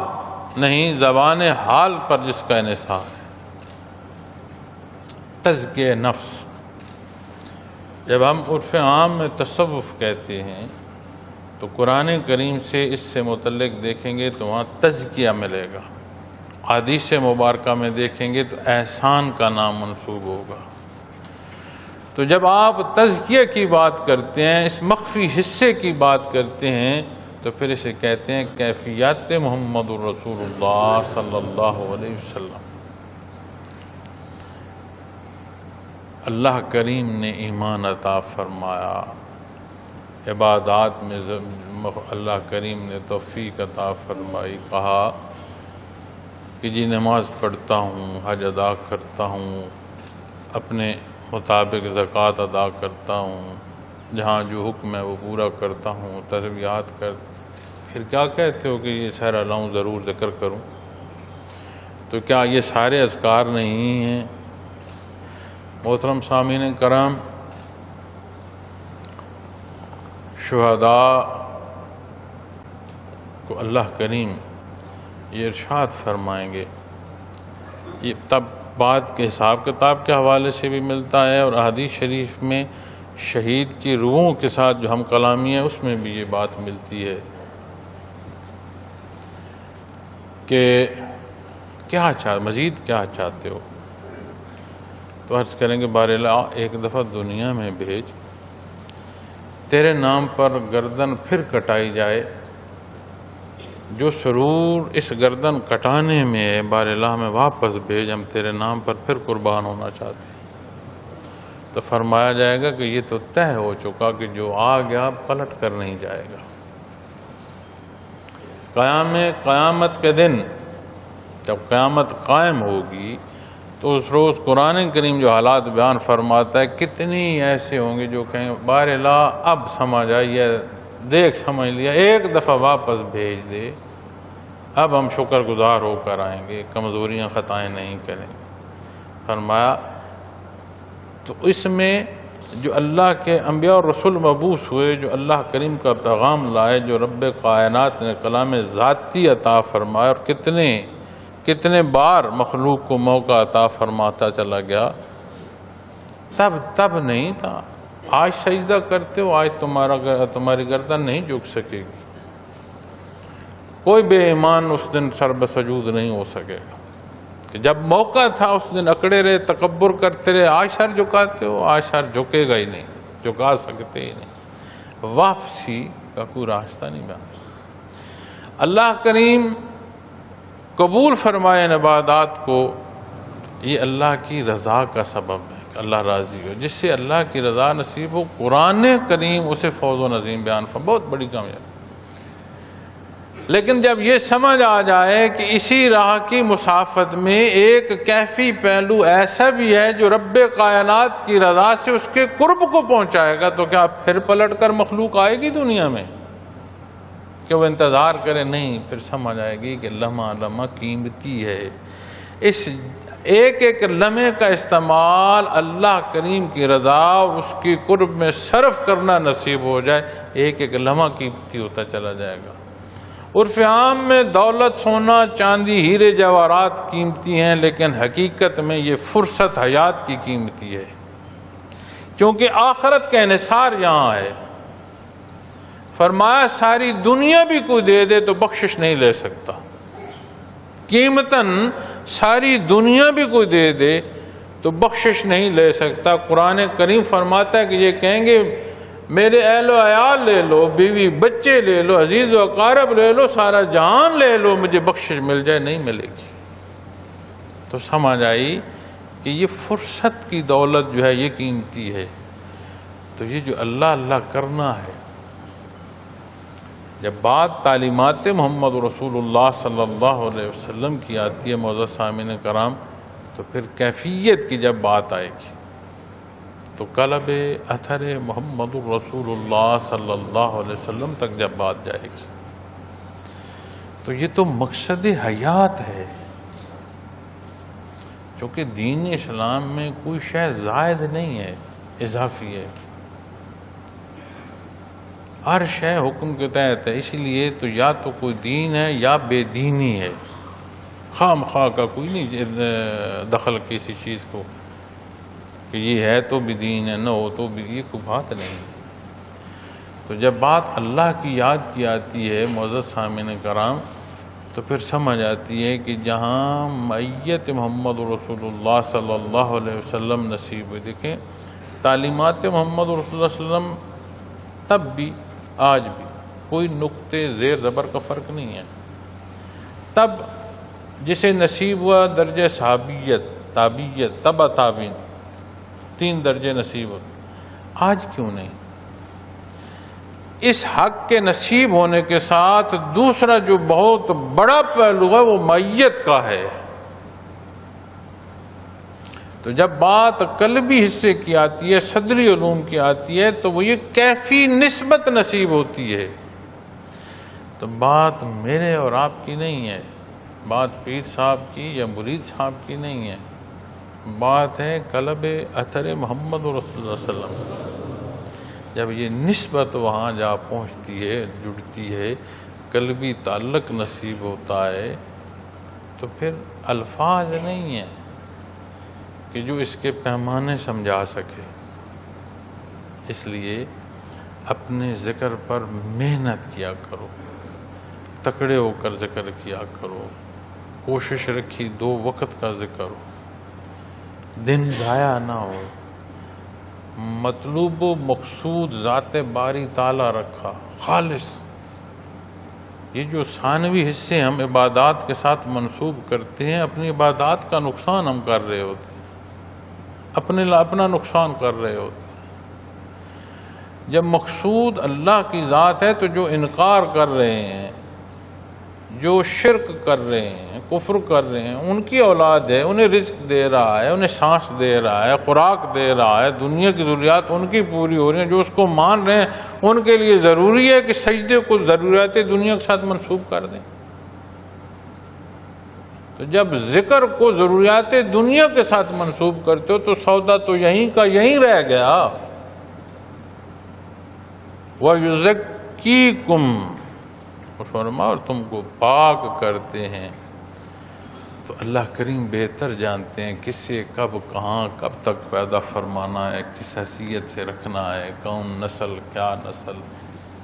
نہیں، زبان حال پر جس کا انحصار ہے، تزکیہ نفس۔ جب ہم عرف عام میں تصوف کہتے ہیں تو قرآن کریم سے اس سے متعلق دیکھیں گے تو وہاں تزکیہ ملے گا، حدیث مبارکہ میں دیکھیں گے تو احسان کا نام منسوب ہوگا۔ تو جب آپ تزکیہ کی بات کرتے ہیں، اس مخفی حصے کی بات کرتے ہیں، تو پھر اسے کہتے ہیں کیفیات محمد الرسول اللہ صلی اللہ علیہ وسلم۔ اللہ کریم نے ایمان عطا فرمایا، عبادات میں اللہ کریم نے توفیق عطا فرمائی، کہا کہ جی نماز پڑھتا ہوں، حج ادا کرتا ہوں، اپنے مطابق زکوٰۃ ادا کرتا ہوں، جہاں جو حکم ہے وہ پورا کرتا ہوں، تسبیحات پھر کیا کہتے ہو کہ یہ سہرا لاؤں ضرور ذکر کروں؟ تو کیا یہ سارے اذکار نہیں ہیں؟ محترم سامعین کرام، شہداء کو اللہ کریم یہ ارشاد فرمائیں گے، یہ تب بات کے حساب کتاب کے حوالے سے بھی ملتا ہے، اور احادیث شریف میں شہید کی روحوں کے ساتھ جو ہم کلامی ہے اس میں بھی یہ بات ملتی ہے کہ مزید کیا چاہتے ہو؟ تو عرض کریں گے بار اللہ ایک دفعہ دنیا میں بھیج، تیرے نام پر گردن پھر کٹائی جائے، جو سرور اس گردن کٹانے میں ہے بار اللہ ہمیں واپس بھیج، ہم تیرے نام پر پھر قربان ہونا چاہتے ہیں۔ تو فرمایا جائے گا کہ یہ تو طے ہو چکا کہ جو آ گیا پلٹ کر نہیں جائے گا۔ قیامت کے دن جب قیامت قائم ہوگی تو اس روز قرآن کریم جو حالات بیان فرماتا ہے، کتنی ایسے ہوں گے جو کہیں بار اللہ اب سمجھ آئیے، دیکھ سمجھ لیا، ایک دفعہ واپس بھیج دے، اب ہم شکر گزار ہو کر آئیں گے، کمزوریاں خطائیں نہیں کریں گے۔ فرمایا تو اس میں جو اللہ کے انبیاء اور رسول مبعوث ہوئے، جو اللہ کریم کا پیغام لائے، جو رب کائنات نے کلام ذاتی عطا فرمایا، اور کتنے بار مخلوق کو موقع عطا فرماتا چلا گیا، تب نہیں تھا۔ آج سجدہ کرتے ہو، آج تمہاری گردن نہیں جھک سکے گی، کوئی بے ایمان اس دن سر بسجود نہیں ہو سکے گا کہ جب موقع تھا اس دن اکڑے رہے، تکبر کرتے رہے، آج سر جھکاتے ہو، آج سر جھکے گا ہی نہیں، جھکا سکتے ہی نہیں، واپسی کا کوئی راستہ نہیں بنا۔ اللہ کریم قبول فرمائے عبادات کو، یہ اللہ کی رضا کا سبب ہے کہ اللہ راضی ہو، جس سے اللہ کی رضا نصیب ہو، قرآن کریم اسے فوز و نظیم بیان فرمائے، بہت بڑی کامیابی۔ لیکن جب یہ سمجھ آ جائے کہ اسی راہ کی مسافت میں ایک کیفی پہلو ایسا بھی ہے جو رب کائنات کی رضا سے اس کے قرب کو پہنچائے گا، تو کیا پھر پلٹ کر مخلوق آئے گی دنیا میں کہ وہ انتظار کرے؟ نہیں، پھر سمجھ آئے گی کہ لمحہ لمحہ قیمتی ہے، اس ایک لمحے کا استعمال اللہ کریم کی رضا اور اس کی قرب میں صرف کرنا نصیب ہو جائے، ایک لمحہ قیمتی ہوتا چلا جائے گا۔ عرف عام میں دولت، سونا، چاندی، ہیرے جواہرات قیمتی ہیں، لیکن حقیقت میں یہ فرصت حیات کی قیمتی ہے، کیونکہ آخرت کا انحصار یہاں ہے۔ فرمایا ساری دنیا بھی کوئی دے دے تو بخشش نہیں لے سکتا، قیمتاً ساری دنیا بھی کوئی دے دے تو بخشش نہیں لے سکتا۔ قرآن کریم فرماتا ہے کہ یہ کہیں گے میرے اہل و عیال لے لو، بیوی بچے لے لو، عزیز و اقارب لے لو، سارا جہان لے لو، مجھے بخشش مل جائے، نہیں ملے گی۔ تو سمجھ آئی کہ یہ فرصت کی دولت جو ہے یہ قیمتی ہے۔ تو یہ جو اللہ اللہ کرنا ہے، جب بات تعلیمات محمد رسول اللہ صلی اللہ علیہ وسلم کی آتی ہے معزز سامعین کرام، تو پھر کیفیت کی جب بات آئے گی تو قلب اثر محمد الرسول اللہ صلی اللہ علیہ وسلم تک جب بات جائے گی تو یہ تو مقصد حیات ہے، چونکہ دین اسلام میں کوئی شے زائد نہیں ہے، اضافی ہے، ہر شے حکم کے تحت ہے۔ اسی لیے تو یا تو کوئی دین ہے یا بے دینی ہے، خام خواہ کا کوئی نہیں دخل کسی چیز کو کہ یہ ہے تو بھی دین ہے، نہ ہو تو بھی، یہ کوئی بات نہیں۔ تو جب بات اللہ کی یاد کی آتی ہے معزز سامعین کرام، تو پھر سمجھ آتی ہے کہ جہاں معیت محمد رسول اللہ صلی اللہ علیہ وسلم نصیب ہوئی، دیکھیں تعلیمات محمد رسول اللہ صلی اللہ علیہ وسلم تب بھی آج بھی کوئی نقطے زیر زبر کا فرق نہیں ہے۔ تب جسے نصیب ہوا درجہ صحابیت، تابعیت، تبع تابعین، 3 درجے نصیب ہوتے، آج کیوں نہیں؟ اس حق کے نصیب ہونے کے ساتھ دوسرا جو بہت بڑا پہلو ہے وہ معیت کا ہے۔ تو جب بات قلبی حصے کی آتی ہے، صدری علوم کی آتی ہے، تو وہ یہ کیفی نسبت نصیب ہوتی ہے۔ تو بات میرے اور آپ کی نہیں ہے، بات پیر صاحب کی یا مرید صاحب کی نہیں ہے، بات ہے قلب اثر محمد رسول اللہ صلی اللہ علیہ وسلم۔ جب یہ نسبت وہاں جا پہنچتی ہے، جڑتی ہے، قلبی تعلق نصیب ہوتا ہے، تو پھر الفاظ نہیں ہیں کہ جو اس کے پیمانے سمجھا سکے۔ اس لیے اپنے ذکر پر محنت کیا کرو، تکڑے ہو کر ذکر کیا کرو، کوشش رکھی 2 وقت کا ذکر ہو، دن ضائع نہ ہو، مطلوب و مقصود ذات باری تعالیٰ رکھا، خالص۔ یہ جو ثانوی حصے ہم عبادات کے ساتھ منسوب کرتے ہیں، اپنی عبادات کا نقصان ہم کر رہے ہوتے ہیں، اپنا نقصان کر رہے ہوتے ہیں۔ جب مقصود اللہ کی ذات ہے تو جو انکار کر رہے ہیں، جو شرک کر رہے ہیں، کفر کر رہے ہیں، ان کی اولاد ہے، انہیں رزق دے رہا ہے، انہیں سانس دے رہا ہے، خوراک دے رہا ہے، دنیا کی ضروریات ان کی پوری ہو رہی ہیں، جو اس کو مان رہے ہیں ان کے لیے ضروری ہے کہ سجدے کو ضروریات دنیا کے ساتھ منسوب کر دیں۔ تو جب ذکر کو ضروریات دنیا کے ساتھ منسوب کرتے ہو تو سودا تو یہیں کا یہیں رہ گیا۔ وَيُزَكِّيكُمْ، فرمایا اور تم کو پاک کرتے ہیں۔ تو اللہ کریم بہتر جانتے ہیں کس سے کب کہاں کب تک پیدا فرمانا ہے، کس حیثیت سے رکھنا ہے، کون نسل، کیا نسل،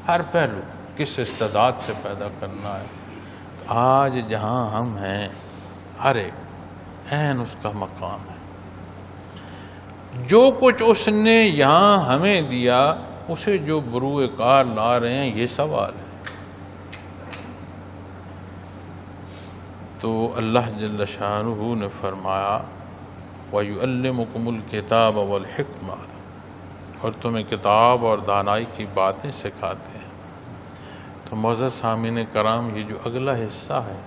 ہر پہلو کس استعداد سے پیدا کرنا ہے۔ تو آج جہاں ہم ہیں ہر ایک عین اس کا مقام ہے۔ جو کچھ اس نے یہاں ہمیں دیا اسے جو بروئے کار لا رہے ہیں، یہ سوال ہے۔ تو اللہ جل شانہ نے فرمایا وَيُعَلِّمُكُمُ الْكِتَابَ وَالْحِكْمَةَ، اور تمہیں کتاب اور دانائی کی باتیں سکھاتے ہیں۔ تو معزز سامعین کرام، یہ جو اگلا حصہ ہے،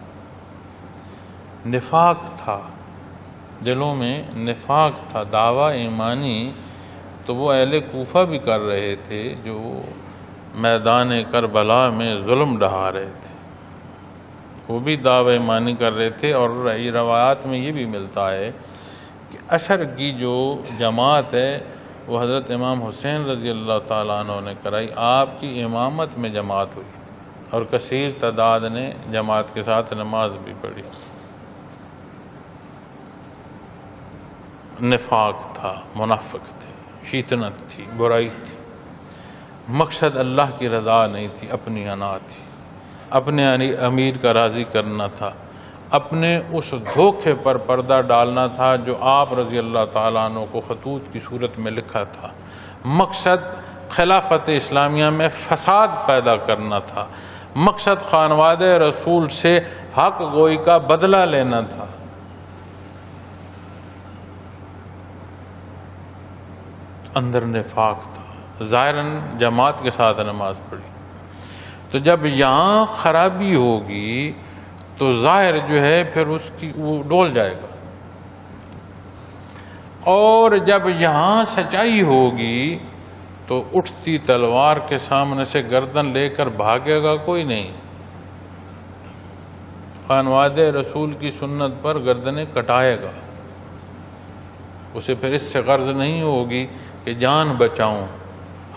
نفاق تھا، دلوں میں نفاق تھا، دعویٰ ایمانی تو وہ اہل کوفہ بھی کر رہے تھے جو میدان کربلا میں ظلم ڈھا رہے تھے، وہ بھی دعویٰ ایمانی کر رہے تھے۔ اور روایات میں یہ بھی ملتا ہے کہ عشر کی جو جماعت ہے وہ حضرت امام حسین رضی اللہ تعالیٰ عنہ نے کرائی، آپ کی امامت میں جماعت ہوئی اور کثیر تعداد نے جماعت کے ساتھ نماز بھی پڑھی۔ نفاق تھا، منافق تھے، شیطنت تھی، برائی تھی، مقصد اللہ کی رضا نہیں تھی، اپنی انا تھی، اپنے امیر کا راضی کرنا تھا، اپنے اس دھوکے پر پردہ ڈالنا تھا جو آپ رضی اللہ تعالیٰ عنہ کو خطوط کی صورت میں لکھا تھا۔ مقصد خلافت اسلامیہ میں فساد پیدا کرنا تھا، مقصد خانوادہ رسول سے حق گوئی کا بدلہ لینا تھا۔ اندر نفاق تھا، ظاہراً جماعت کے ساتھ نماز پڑھی۔ تو جب یہاں خرابی ہوگی تو ظاہر جو ہے پھر اس کی وہ ڈول جائے گا، اور جب یہاں سچائی ہوگی تو اٹھتی تلوار کے سامنے سے گردن لے کر بھاگے گا کوئی نہیں۔ خانواد رسول کی سنت پر گردنیں کٹائے گا، اسے پھر اس سے غرض نہیں ہوگی کہ جان بچاؤں،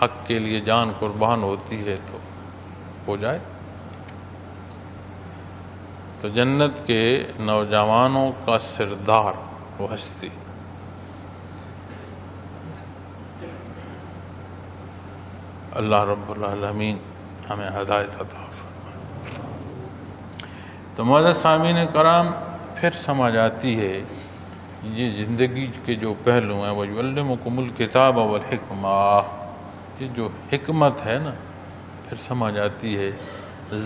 حق کے لیے جان قربان ہوتی ہے تو ہو جائے۔ تو جنت کے نوجوانوں کا سردار وہ ہستی، اللہ رب العالمین ہمیں ہدایت عطا فرمائے۔ تو معزز سامعین کرام، پھر سمجھ آتی ہے یہ زندگی کے جو پہلو ہیں، وَيُعَلِّمُكُمُ الْكِتَابَ وَالْحِكْمَةَ، یہ جو حکمت ہے نا، پھر سمجھ آتی ہے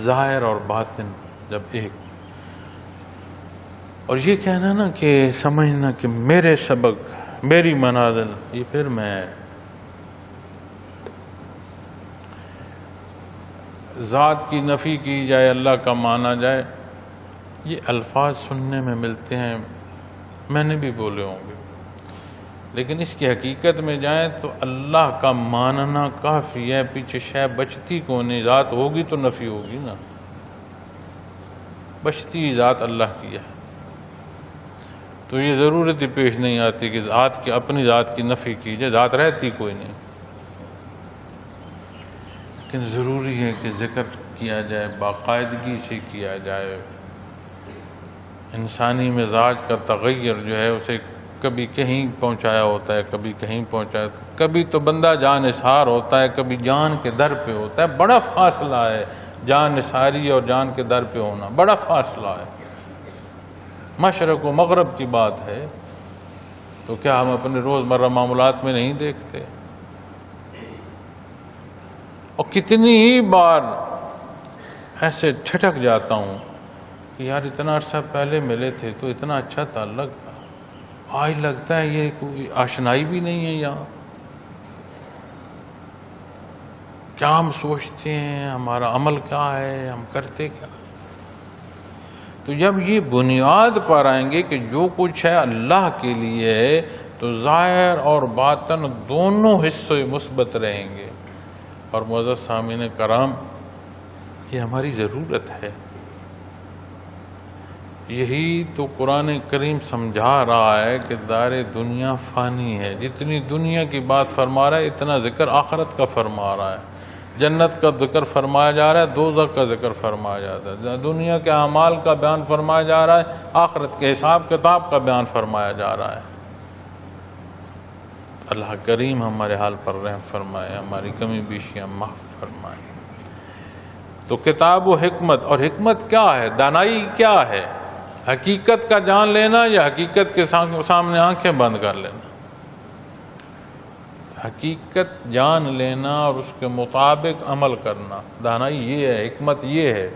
ظاہر اور باطن جب ایک. اور یہ کہنا نا کہ سمجھنا کہ میرے سبق میری منازل، یہ پھر میں ذات کی نفی کی جائے، اللہ کا مانا جائے. یہ الفاظ سننے میں ملتے ہیں، میں نے بھی بولے ہوں گے، لیکن اس کی حقیقت میں جائیں تو اللہ کا ماننا کافی ہے. پیچھے شے بچتی کو نہیں، ذات ہوگی تو نفی ہوگی نا، بچتی ذات اللہ کی ہے، تو یہ ضرورت ہی پیش نہیں آتی کہ ذات کی اپنی ذات کی نفی کی جائے، ذات رہتی کوئی نہیں. لیکن ضروری ہے کہ ذکر کیا جائے، باقاعدگی سے کیا جائے. انسانی مزاج کا تغیر جو ہے اسے کبھی کہیں پہنچایا ہوتا ہے، کبھی کہیں پہنچایا، کبھی تو بندہ جان نثار ہوتا ہے، کبھی جان کے در پہ ہوتا ہے. بڑا فاصلہ ہے جان نثاری اور جان کے در پہ ہونا، بڑا فاصلہ ہے. مشرق و مغرب کی بات ہے، تو کیا ہم اپنے روزمرہ معاملات میں نہیں دیکھتے؟ اور کتنی ہی بار ایسے ٹھٹک جاتا ہوں کہ یار اتنا عرصہ پہلے ملے تھے تو اتنا اچھا تعلق تھا، آج لگتا ہے یہ کوئی آشنائی بھی نہیں ہے. یہاں کیا ہم سوچتے ہیں، ہمارا عمل کیا ہے، ہم کرتے کیا؟ تو جب یہ بنیاد پر آئیں گے کہ جو کچھ ہے اللہ کے لیے ہے، تو ظاہر اور باطن دونوں حصے مثبت رہیں گے. اور معزز سامعین کرام، یہ ہماری ضرورت ہے. یہی تو قرآن کریم سمجھا رہا ہے کہ دار دنیا فانی ہے. جتنی دنیا کی بات فرما رہا ہے اتنا ذکر آخرت کا فرما رہا ہے. جنت کا ذکر فرمایا جا رہا ہے، دوزخ کا ذکر فرمایا جاتا ہے. دنیا کے اعمال کا بیان فرمایا جا رہا ہے، آخرت کے حساب کتاب کا بیان فرمایا جا رہا ہے. اللہ کریم ہمارے حال پر رحم فرمائے، ہماری کمی بیشیاں معاف فرمائے. تو کتاب و حکمت، اور حکمت کیا ہے، دانائی کیا ہے؟ حقیقت کا جان لینا یا حقیقت کے سامنے آنکھیں بند کر لینا؟ حقیقت جان لینا اور اس کے مطابق عمل کرنا، دانائی یہ ہے، حکمت یہ ہے.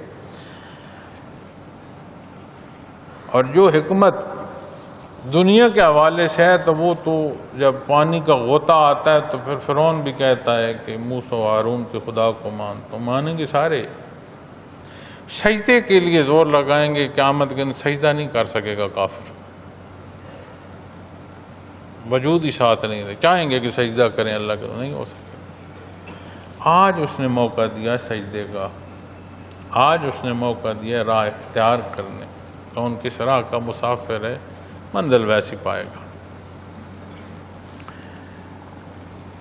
اور جو حکمت دنیا کے حوالے سے ہے تو وہ تو جب پانی کا غوطہ آتا ہے تو پھر فرعون بھی کہتا ہے کہ موسیٰ و ہارون کے خدا کو مان، تو مانیں گے سارے. سجدے کے لیے زور لگائیں گے، قیامت کے دن سجدہ نہیں کر سکے گا کافر، وجود ہی ساتھ نہیں رہے. چاہیں گے کہ سجدہ کریں اللہ کا، نہیں ہو سکے. آج اس نے موقع دیا سجدے کا، آج اس نے موقع دیا راہ اختیار کرنے کا. ان کس راہ کا مسافر ہے منزل ویسی پائے گا.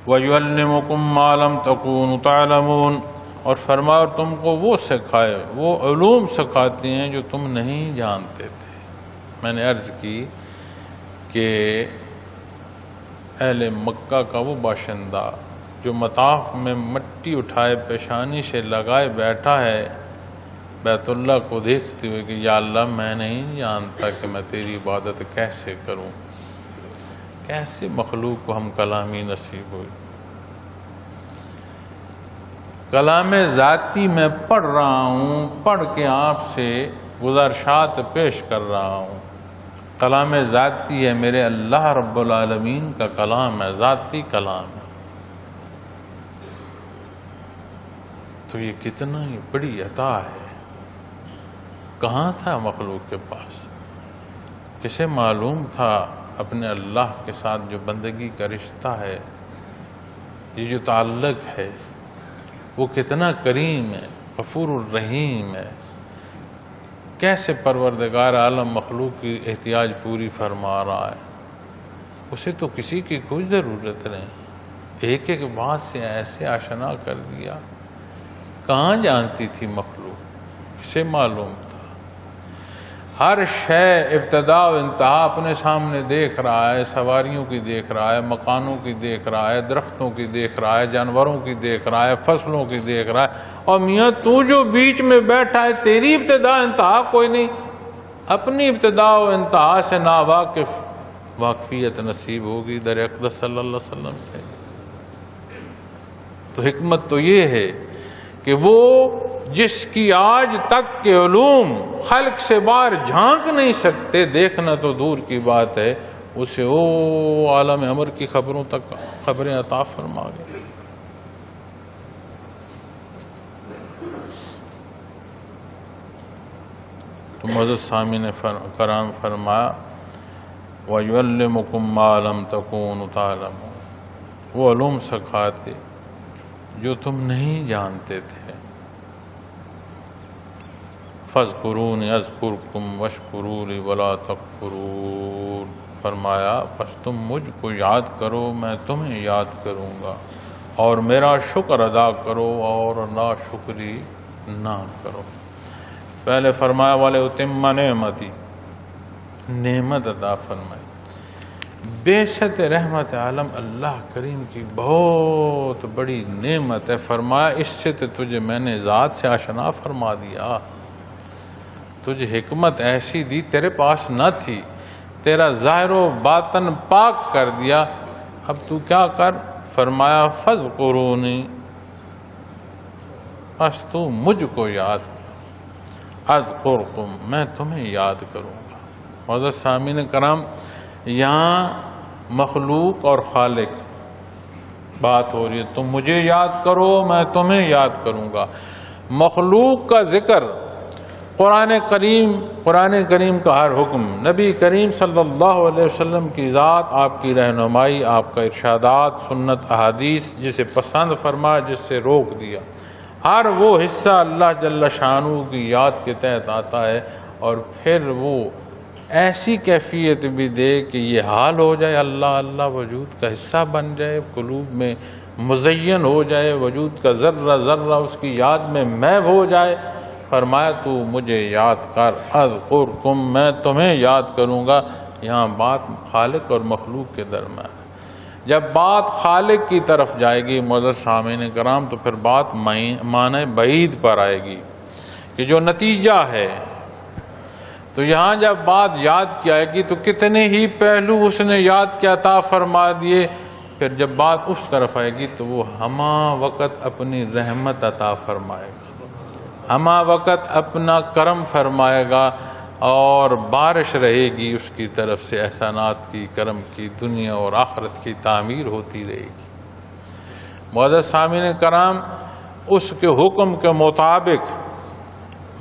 وَيُعَلِّمُكُم مَّا لَمْ تَكُونُوا تَعْلَمُونَ، اور فرمایا اور تم کو وہ سکھائے، وہ علوم سکھاتے ہیں جو تم نہیں جانتے تھے. میں نے عرض کی کہ اہل مکہ کا وہ باشندہ جو مطاف میں مٹی اٹھائے پیشانی سے لگائے بیٹھا ہے بیت اللہ کو دیکھتے ہوئے کہ یا اللہ میں نہیں جانتا کہ میں تیری عبادت کیسے کروں، کیسے مخلوق کو ہم کلامی نصیب ہوئی. کلام ذاتی میں پڑھ رہا ہوں، پڑھ کے آپ سے گزارشات پیش کر رہا ہوں. کلام ذاتی ہے، میرے اللہ رب العالمین کا کلام ہے، ذاتی کلام ہے. تو یہ کتنا ہی بڑی عطا ہے. کہاں تھا مخلوق کے پاس؟ کسے معلوم تھا اپنے اللہ کے ساتھ جو بندگی کا رشتہ ہے، یہ جو تعلق ہے، وہ کتنا کریم ہے، غفور الرحیم ہے. کیسے پروردگار عالم مخلوق کی احتیاج پوری فرما رہا ہے. اسے تو کسی کی کوئی ضرورت نہیں، ایک ایک بات سے ایسے آشنا کر دیا. کہاں جانتی تھی مخلوق، کسے معلوم تھا؟ ہر شے ابتدا و انتہا اپنے سامنے دیکھ رہا ہے. سواریوں کی دیکھ رہا ہے، مکانوں کی دیکھ رہا ہے، درختوں کی دیکھ رہا ہے، جانوروں کی دیکھ رہا ہے، فصلوں کی دیکھ رہا ہے. اور میاں تو جو بیچ میں بیٹھا ہے، تیری ابتدا انتہا کوئی نہیں. اپنی ابتدا و انتہا سے ناواقف، واقفیت نصیب ہوگی در اقدس صلی اللہ علیہ وسلم سے. تو حکمت تو یہ ہے کہ وہ جس کی آج تک کے علوم خلق سے باہر جھانک نہیں سکتے، دیکھنا تو دور کی بات ہے، اسے وہ عالم امر کی خبروں تک خبریں عطا فرما گئے۔ تو معزز سامعین کرام فرمایا وَيُعَلِّمُكُم مَّا لَمْ تَكُونُوا تَعْلَمُونَ، وہ علوم سکھاتے جو تم نہیں جانتے تھے۔ فَاذْكُرُونِي أَذْكُرْكُمْ وَاشْكُرُوا لِي وَلَا تَكْفُرُونَ، فرمایا پس تم مجھ کو یاد کرو، میں تمہیں یاد کروں گا، اور میرا شکر ادا کرو اور ناشکری نہ کرو۔ پہلے فرمایا وَلِأُتِمَّ نِعْمَتِي، نعمت عطا فرمائی۔ بیشت رحمت عالم اللہ کریم کی بہت بڑی نعمت ہے۔ فرمایا اس سے تو تجھے میں نے ذات سے آشنا فرما دیا، تجھے حکمت ایسی دی تیرے پاس نہ تھی، تیرا ظاہر و باطن پاک کر دیا، اب تو کیا کر؟ فرمایا فَاذْكُرُونِي، بس تو مجھ کو یاد کر، اذکرکم، میں تمہیں یاد کروں گا۔ معزز سامعین کرام، یہاں مخلوق اور خالق بات ہو رہی ہے، تم مجھے یاد کرو میں تمہیں یاد کروں گا۔ مخلوق کا ذکر قرآن کریم کا ہر حکم، نبی کریم صلی اللہ علیہ وسلم کی ذات، آپ کی رہنمائی، آپ کا ارشادات، سنت، احادیث، جسے پسند فرما، جس سے روک دیا، ہر وہ حصہ اللہ جل شانہ کی یاد کے تحت آتا ہے، اور پھر وہ ایسی کیفیت بھی دے کہ یہ حال ہو جائے، اللہ اللہ وجود کا حصہ بن جائے، قلوب میں مزین ہو جائے، وجود کا ذرہ ذرہ اس کی یاد میں محو ہو جائے۔ فرمایا تو مجھے یاد کر، اذکرکم، میں تمہیں یاد کروں گا۔ یہاں بات خالق اور مخلوق کے درمیان، جب بات خالق کی طرف جائے گی معزز سامعین کرام، تو پھر بات معنی بعید پر آئے گی کہ جو نتیجہ ہے۔ تو یہاں جب بات یاد کی آئے گی تو کتنے ہی پہلو اس نے یاد کیا عطا فرما دیے، پھر جب بات اس طرف آئے گی تو وہ ہما وقت اپنی رحمت عطا فرمائے گا، ہما وقت اپنا کرم فرمائے گا، اور بارش رہے گی اس کی طرف سے احسانات کی، کرم کی، دنیا اور آخرت کی تعمیر ہوتی رہے گی۔ معزز سامعین کرام، اس کے حکم کے مطابق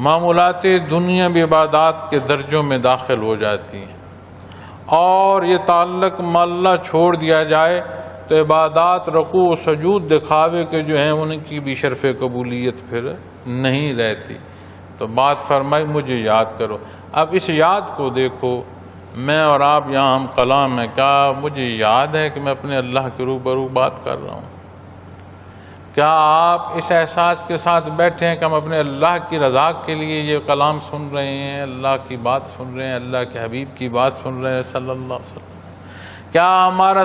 معمولات دنیا بھی عبادات کے درجوں میں داخل ہو جاتی ہیں، اور یہ تعلق اللہ چھوڑ دیا جائے تو عبادات، رکوع و سجود دکھاوے کے جو ہیں ان کی بھی شرف قبولیت پھر نہیں رہتی۔ تو بات فرمائی مجھے یاد کرو۔ اب اس یاد کو دیکھو، میں اور آپ یہاں ہم کلام ہیں، کیا مجھے یاد ہے کہ میں اپنے اللہ کے روبرو بات کر رہا ہوں؟ کیا آپ اس احساس کے ساتھ بیٹھے ہیں کہ ہم اپنے اللہ کی رضا کے لیے یہ کلام سن رہے ہیں، اللہ کی بات سن رہے ہیں، اللہ کے حبیب کی بات سن رہے ہیں صلی اللہ علیہ وسلم؟ کیا ہمارا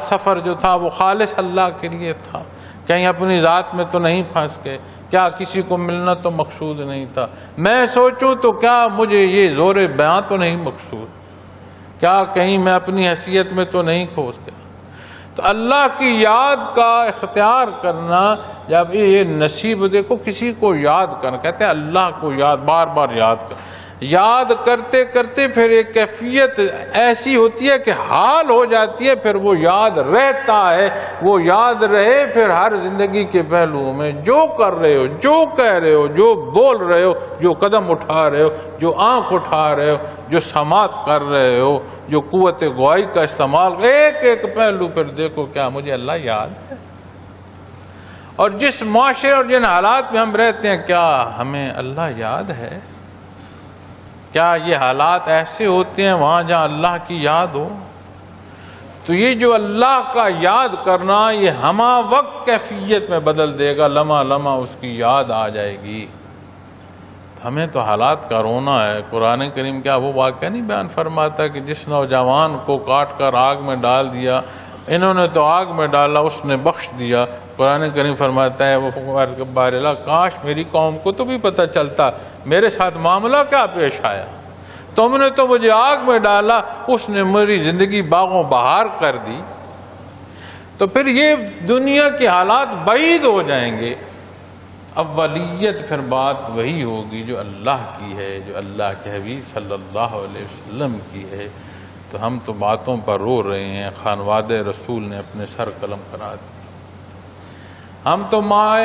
سفر جو تھا وہ خالص اللہ کے لیے تھا؟ کہیں اپنی ذات میں تو نہیں پھنس گئے؟ کیا کسی کو ملنا تو مقصود نہیں تھا؟ میں سوچوں تو کیا مجھے یہ زور بیان تو نہیں مقصود؟ کیا کہیں میں اپنی حیثیت میں تو نہیں کھوس گیا؟ تو اللہ کی یاد کا اختیار کرنا، جب یہ نصیب، دیکھو کسی کو یاد کرنا، کہتے ہیں اللہ کو یاد، بار بار یاد کر، یاد کرتے کرتے پھر ایک کیفیت ایسی ہوتی ہے کہ حال ہو جاتی ہے، پھر وہ یاد رہتا ہے، وہ یاد رہے پھر ہر زندگی کے پہلوؤں میں، جو کر رہے ہو، جو کہہ رہے ہو، جو بول رہے ہو، جو قدم اٹھا رہے ہو، جو آنکھ اٹھا رہے ہو، جو سماعت کر رہے ہو، جو قوت گواہی کا استعمال، ایک ایک پہلو پھر دیکھو کیا مجھے اللہ یاد ہے؟ اور جس معاشرے اور جن حالات میں ہم رہتے ہیں، کیا ہمیں اللہ یاد ہے؟ کیا یہ حالات ایسے ہوتے ہیں وہاں جہاں اللہ کی یاد ہو؟ تو یہ جو اللہ کا یاد کرنا، یہ ہما وقت کیفیت میں بدل دے گا، لمحہ لمحہ اس کی یاد آ جائے گی۔ ہمیں تو حالات کا رونا ہے۔ قرآن کریم کیا وہ واقعہ نہیں بیان فرماتا کہ جس نوجوان کو کاٹ کر آگ میں ڈال دیا، انہوں نے تو آگ میں ڈالا، اس نے بخش دیا۔ قرآن کریم فرماتا ہے وہ بارلا، کاش میری قوم کو تو بھی پتہ چلتا میرے ساتھ معاملہ کیا پیش آیا، تم نے تو مجھے آگ میں ڈالا، اس نے میری زندگی باغوں بہار کر دی۔ تو پھر یہ دنیا کے حالات بعید ہو جائیں گے اولیت پھر بات وہی ہوگی جو اللہ کی ہے، جو اللہ کے حبیب صلی اللہ علیہ وسلم کی ہے۔ تو ہم تو باتوں پر رو رہے ہیں، خانواد رسول نے اپنے سر قلم کرا دی۔ ہم تو ماہ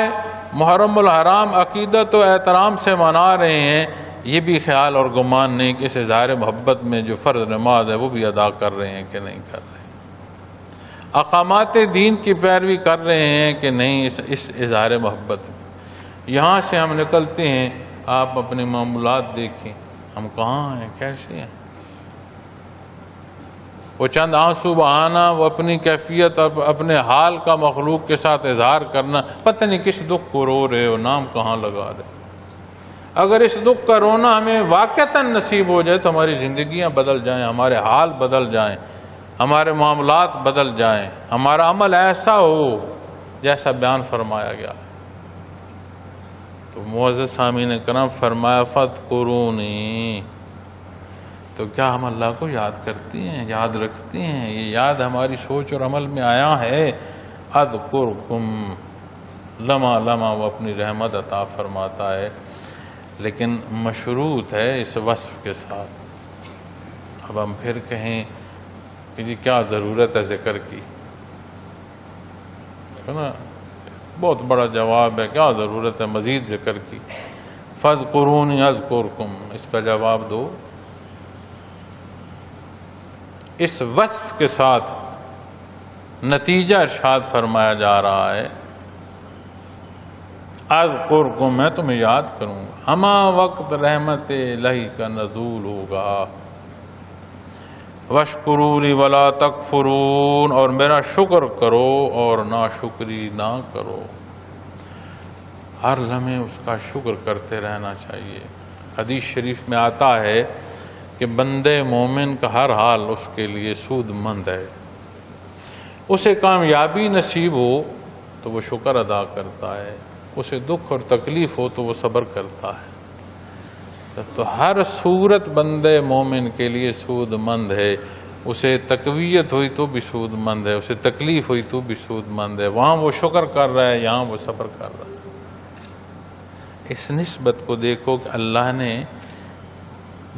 محرم الحرام عقیدت و احترام سے منا رہے ہیں، یہ بھی خیال اور گمان نہیں کہ اس اظہار محبت میں جو فرض نماز ہے وہ بھی ادا کر رہے ہیں کہ نہیں کر رہے ہیں، اقامات دین کی پیروی کر رہے ہیں کہ نہیں اس اظہار محبت میں۔ یہاں سے ہم نکلتے ہیں، آپ اپنے معاملات دیکھیں، ہم کہاں ہیں، کیسے ہیں۔ وہ چند آنسو بہانا، وہ اپنی کیفیت اور اپنے حال کا مخلوق کے ساتھ اظہار کرنا، پتہ نہیں کس دکھ کو رو رہے ہو، نام کہاں لگا رہے۔ اگر اس دکھ کا رونا ہمیں واقعتاً نصیب ہو جائے تو ہماری زندگیاں بدل جائیں، ہمارے حال بدل جائیں، ہمارے معاملات بدل جائیں، ہمارا عمل ایسا ہو جیسا بیان فرمایا گیا۔ تو معزز سامعین کرام فرمایا فاذکرونی، تو کیا ہم اللہ کو یاد کرتے ہیں، یاد رکھتے ہیں؟ یہ یاد ہماری سوچ اور عمل میں آیا ہے۔ اذکرکم، لمحہ لمحہ وہ اپنی رحمت عطا فرماتا ہے، لیکن مشروط ہے اس وصف کے ساتھ۔ اب ہم پھر کہیں کہ جی کیا ضرورت ہے ذکر کی، ہے نا، بہت بڑا جواب ہے، کیا ضرورت ہے مزید ذکر کی۔ فاذکرونی اذکرکم، اس کا جواب دو۔ اس وصف کے ساتھ نتیجہ ارشاد فرمایا جا رہا ہے، اذکرکم، میں تمہیں یاد کروں گا، ہما وقت رحمت الہی کا نزول ہوگا، واشکروا لی ولا تکفرون، اور میرا شکر کرو اور ناشکری نہ کرو۔ ہر لمحے اس کا شکر کرتے رہنا چاہیے۔ حدیث شریف میں آتا ہے کہ بندے مومن کا ہر حال اس کے لیے سود مند ہے، اسے کامیابی نصیب ہو تو وہ شکر ادا کرتا ہے، اسے دکھ اور تکلیف ہو تو وہ صبر کرتا ہے۔ تو ہر صورت بندے مومن کے لیے سود مند ہے، اسے تقویت ہوئی تو بھی سود مند ہے، اسے تکلیف ہوئی تو بھی سود مند ہے، وہاں وہ شکر کر رہا ہے، یہاں وہ صبر کر رہا ہے۔ اس نسبت کو دیکھو کہ اللہ نے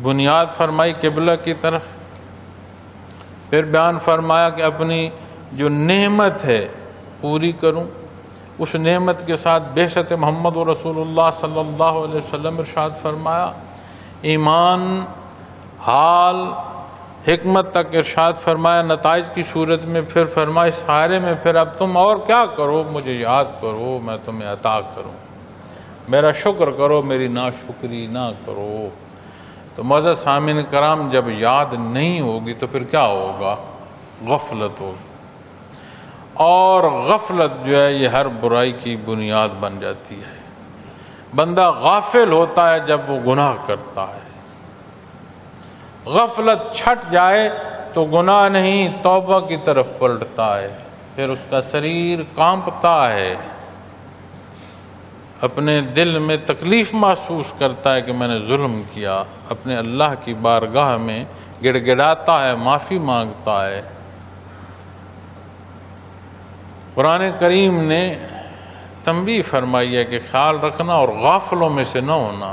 بنیاد فرمائی قبلہ کی طرف، پھر بیان فرمایا کہ اپنی جو نعمت ہے پوری کروں، اس نعمت کے ساتھ بعثت محمد و رسول اللہ صلی اللہ علیہ وسلم ارشاد فرمایا، ایمان، حال، حکمت تک ارشاد فرمایا، نتائج کی صورت میں پھر فرمایا سارے میں پھر اب تم اور کیا کرو، مجھے یاد کرو، میں تمہیں عطا کروں، میرا شکر کرو، میری ناشکری نہ کرو۔ تو معزز سامعین کرام، جب یاد نہیں ہوگی تو پھر کیا ہوگا؟ غفلت ہوگی، اور غفلت جو ہے یہ ہر برائی کی بنیاد بن جاتی ہے۔ بندہ غافل ہوتا ہے جب وہ گناہ کرتا ہے، غفلت چھٹ جائے تو گناہ نہیں توبہ کی طرف پلٹتا ہے، پھر اس کا شریر کانپتا ہے، اپنے دل میں تکلیف محسوس کرتا ہے کہ میں نے ظلم کیا، اپنے اللہ کی بارگاہ میں گڑ گڑاتا ہے، معافی مانگتا ہے۔ قرآن کریم نے تنبیہ فرمائی ہے کہ خیال رکھنا اور غافلوں میں سے نہ ہونا۔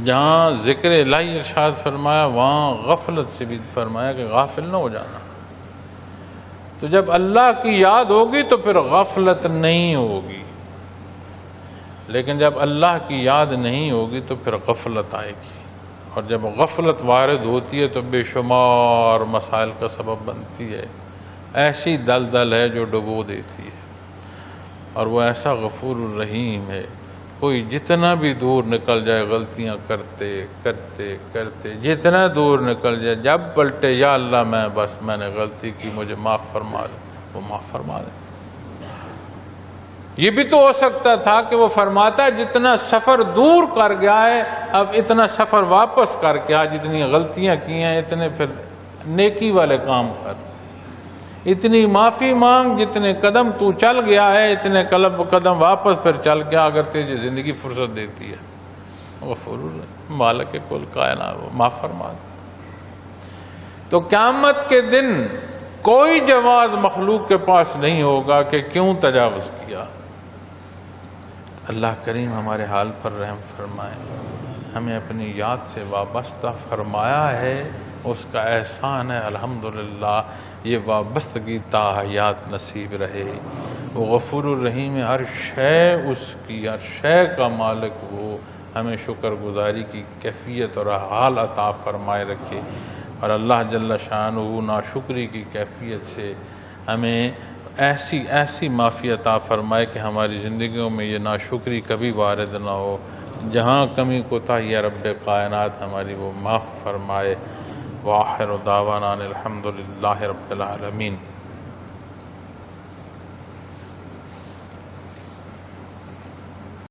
جہاں ذکر الہی ارشاد فرمایا وہاں غفلت سے بھی فرمایا کہ غافل نہ ہو جانا۔ تو جب اللہ کی یاد ہوگی تو پھر غفلت نہیں ہوگی، لیکن جب اللہ کی یاد نہیں ہوگی تو پھر غفلت آئے گی، اور جب غفلت وارد ہوتی ہے تو بے شمار مسائل کا سبب بنتی ہے، ایسی دلدل ہے جو ڈبو دیتی ہے، اور وہ ایسا غفور الرحیم ہے، کوئی جتنا بھی دور نکل جائے غلطیاں کرتے کرتے کرتے، جتنا دور نکل جائے، جب پلٹے یا اللہ میں نے غلطی کی، مجھے معاف فرما دے، وہ معاف فرما دے۔ یہ بھی تو ہو سکتا تھا کہ وہ فرماتا ہے جتنا سفر دور کر گیا ہے اب اتنا سفر واپس کر کے آ، جتنی غلطیاں کی ہیں اتنے پھر نیکی والے کام کر، اتنی معافی مانگ، جتنے قدم تو چل گیا ہے اتنے قدم واپس پھر چل گیا، اگر تجھے زندگی فرصت دیتی ہے۔ غفور مالک کل کائنات، وہ معاف فرما دے۔ تو قیامت کے دن کوئی جواز مخلوق کے پاس نہیں ہوگا کہ کیوں تجاوز کیا۔ اللہ کریم ہمارے حال پر رحم فرمائے، ہمیں اپنی یاد سے وابستہ فرمایا ہے، اس کا احسان ہے، الحمدللہ یہ وابستگی تا حیات نصیب رہے۔ وہ غفور الرحیم ہے، ہر شے اس کی، ہر شے کا مالک وہ، ہمیں شکر گزاری کی کیفیت اور حال عطا فرمائے رکھے، اور اللہ جل شانہ ناشکری کی کیفیت سے ہمیں ایسی معافی عطا فرمائے کہ ہماری زندگیوں میں یہ ناشکری کبھی وارد نہ ہو، جہاں کمی کوتاہی ہے رب کائنات ہماری وہ معاف فرمائے۔ وآخر دعوانا الحمدللہ رب العالمین۔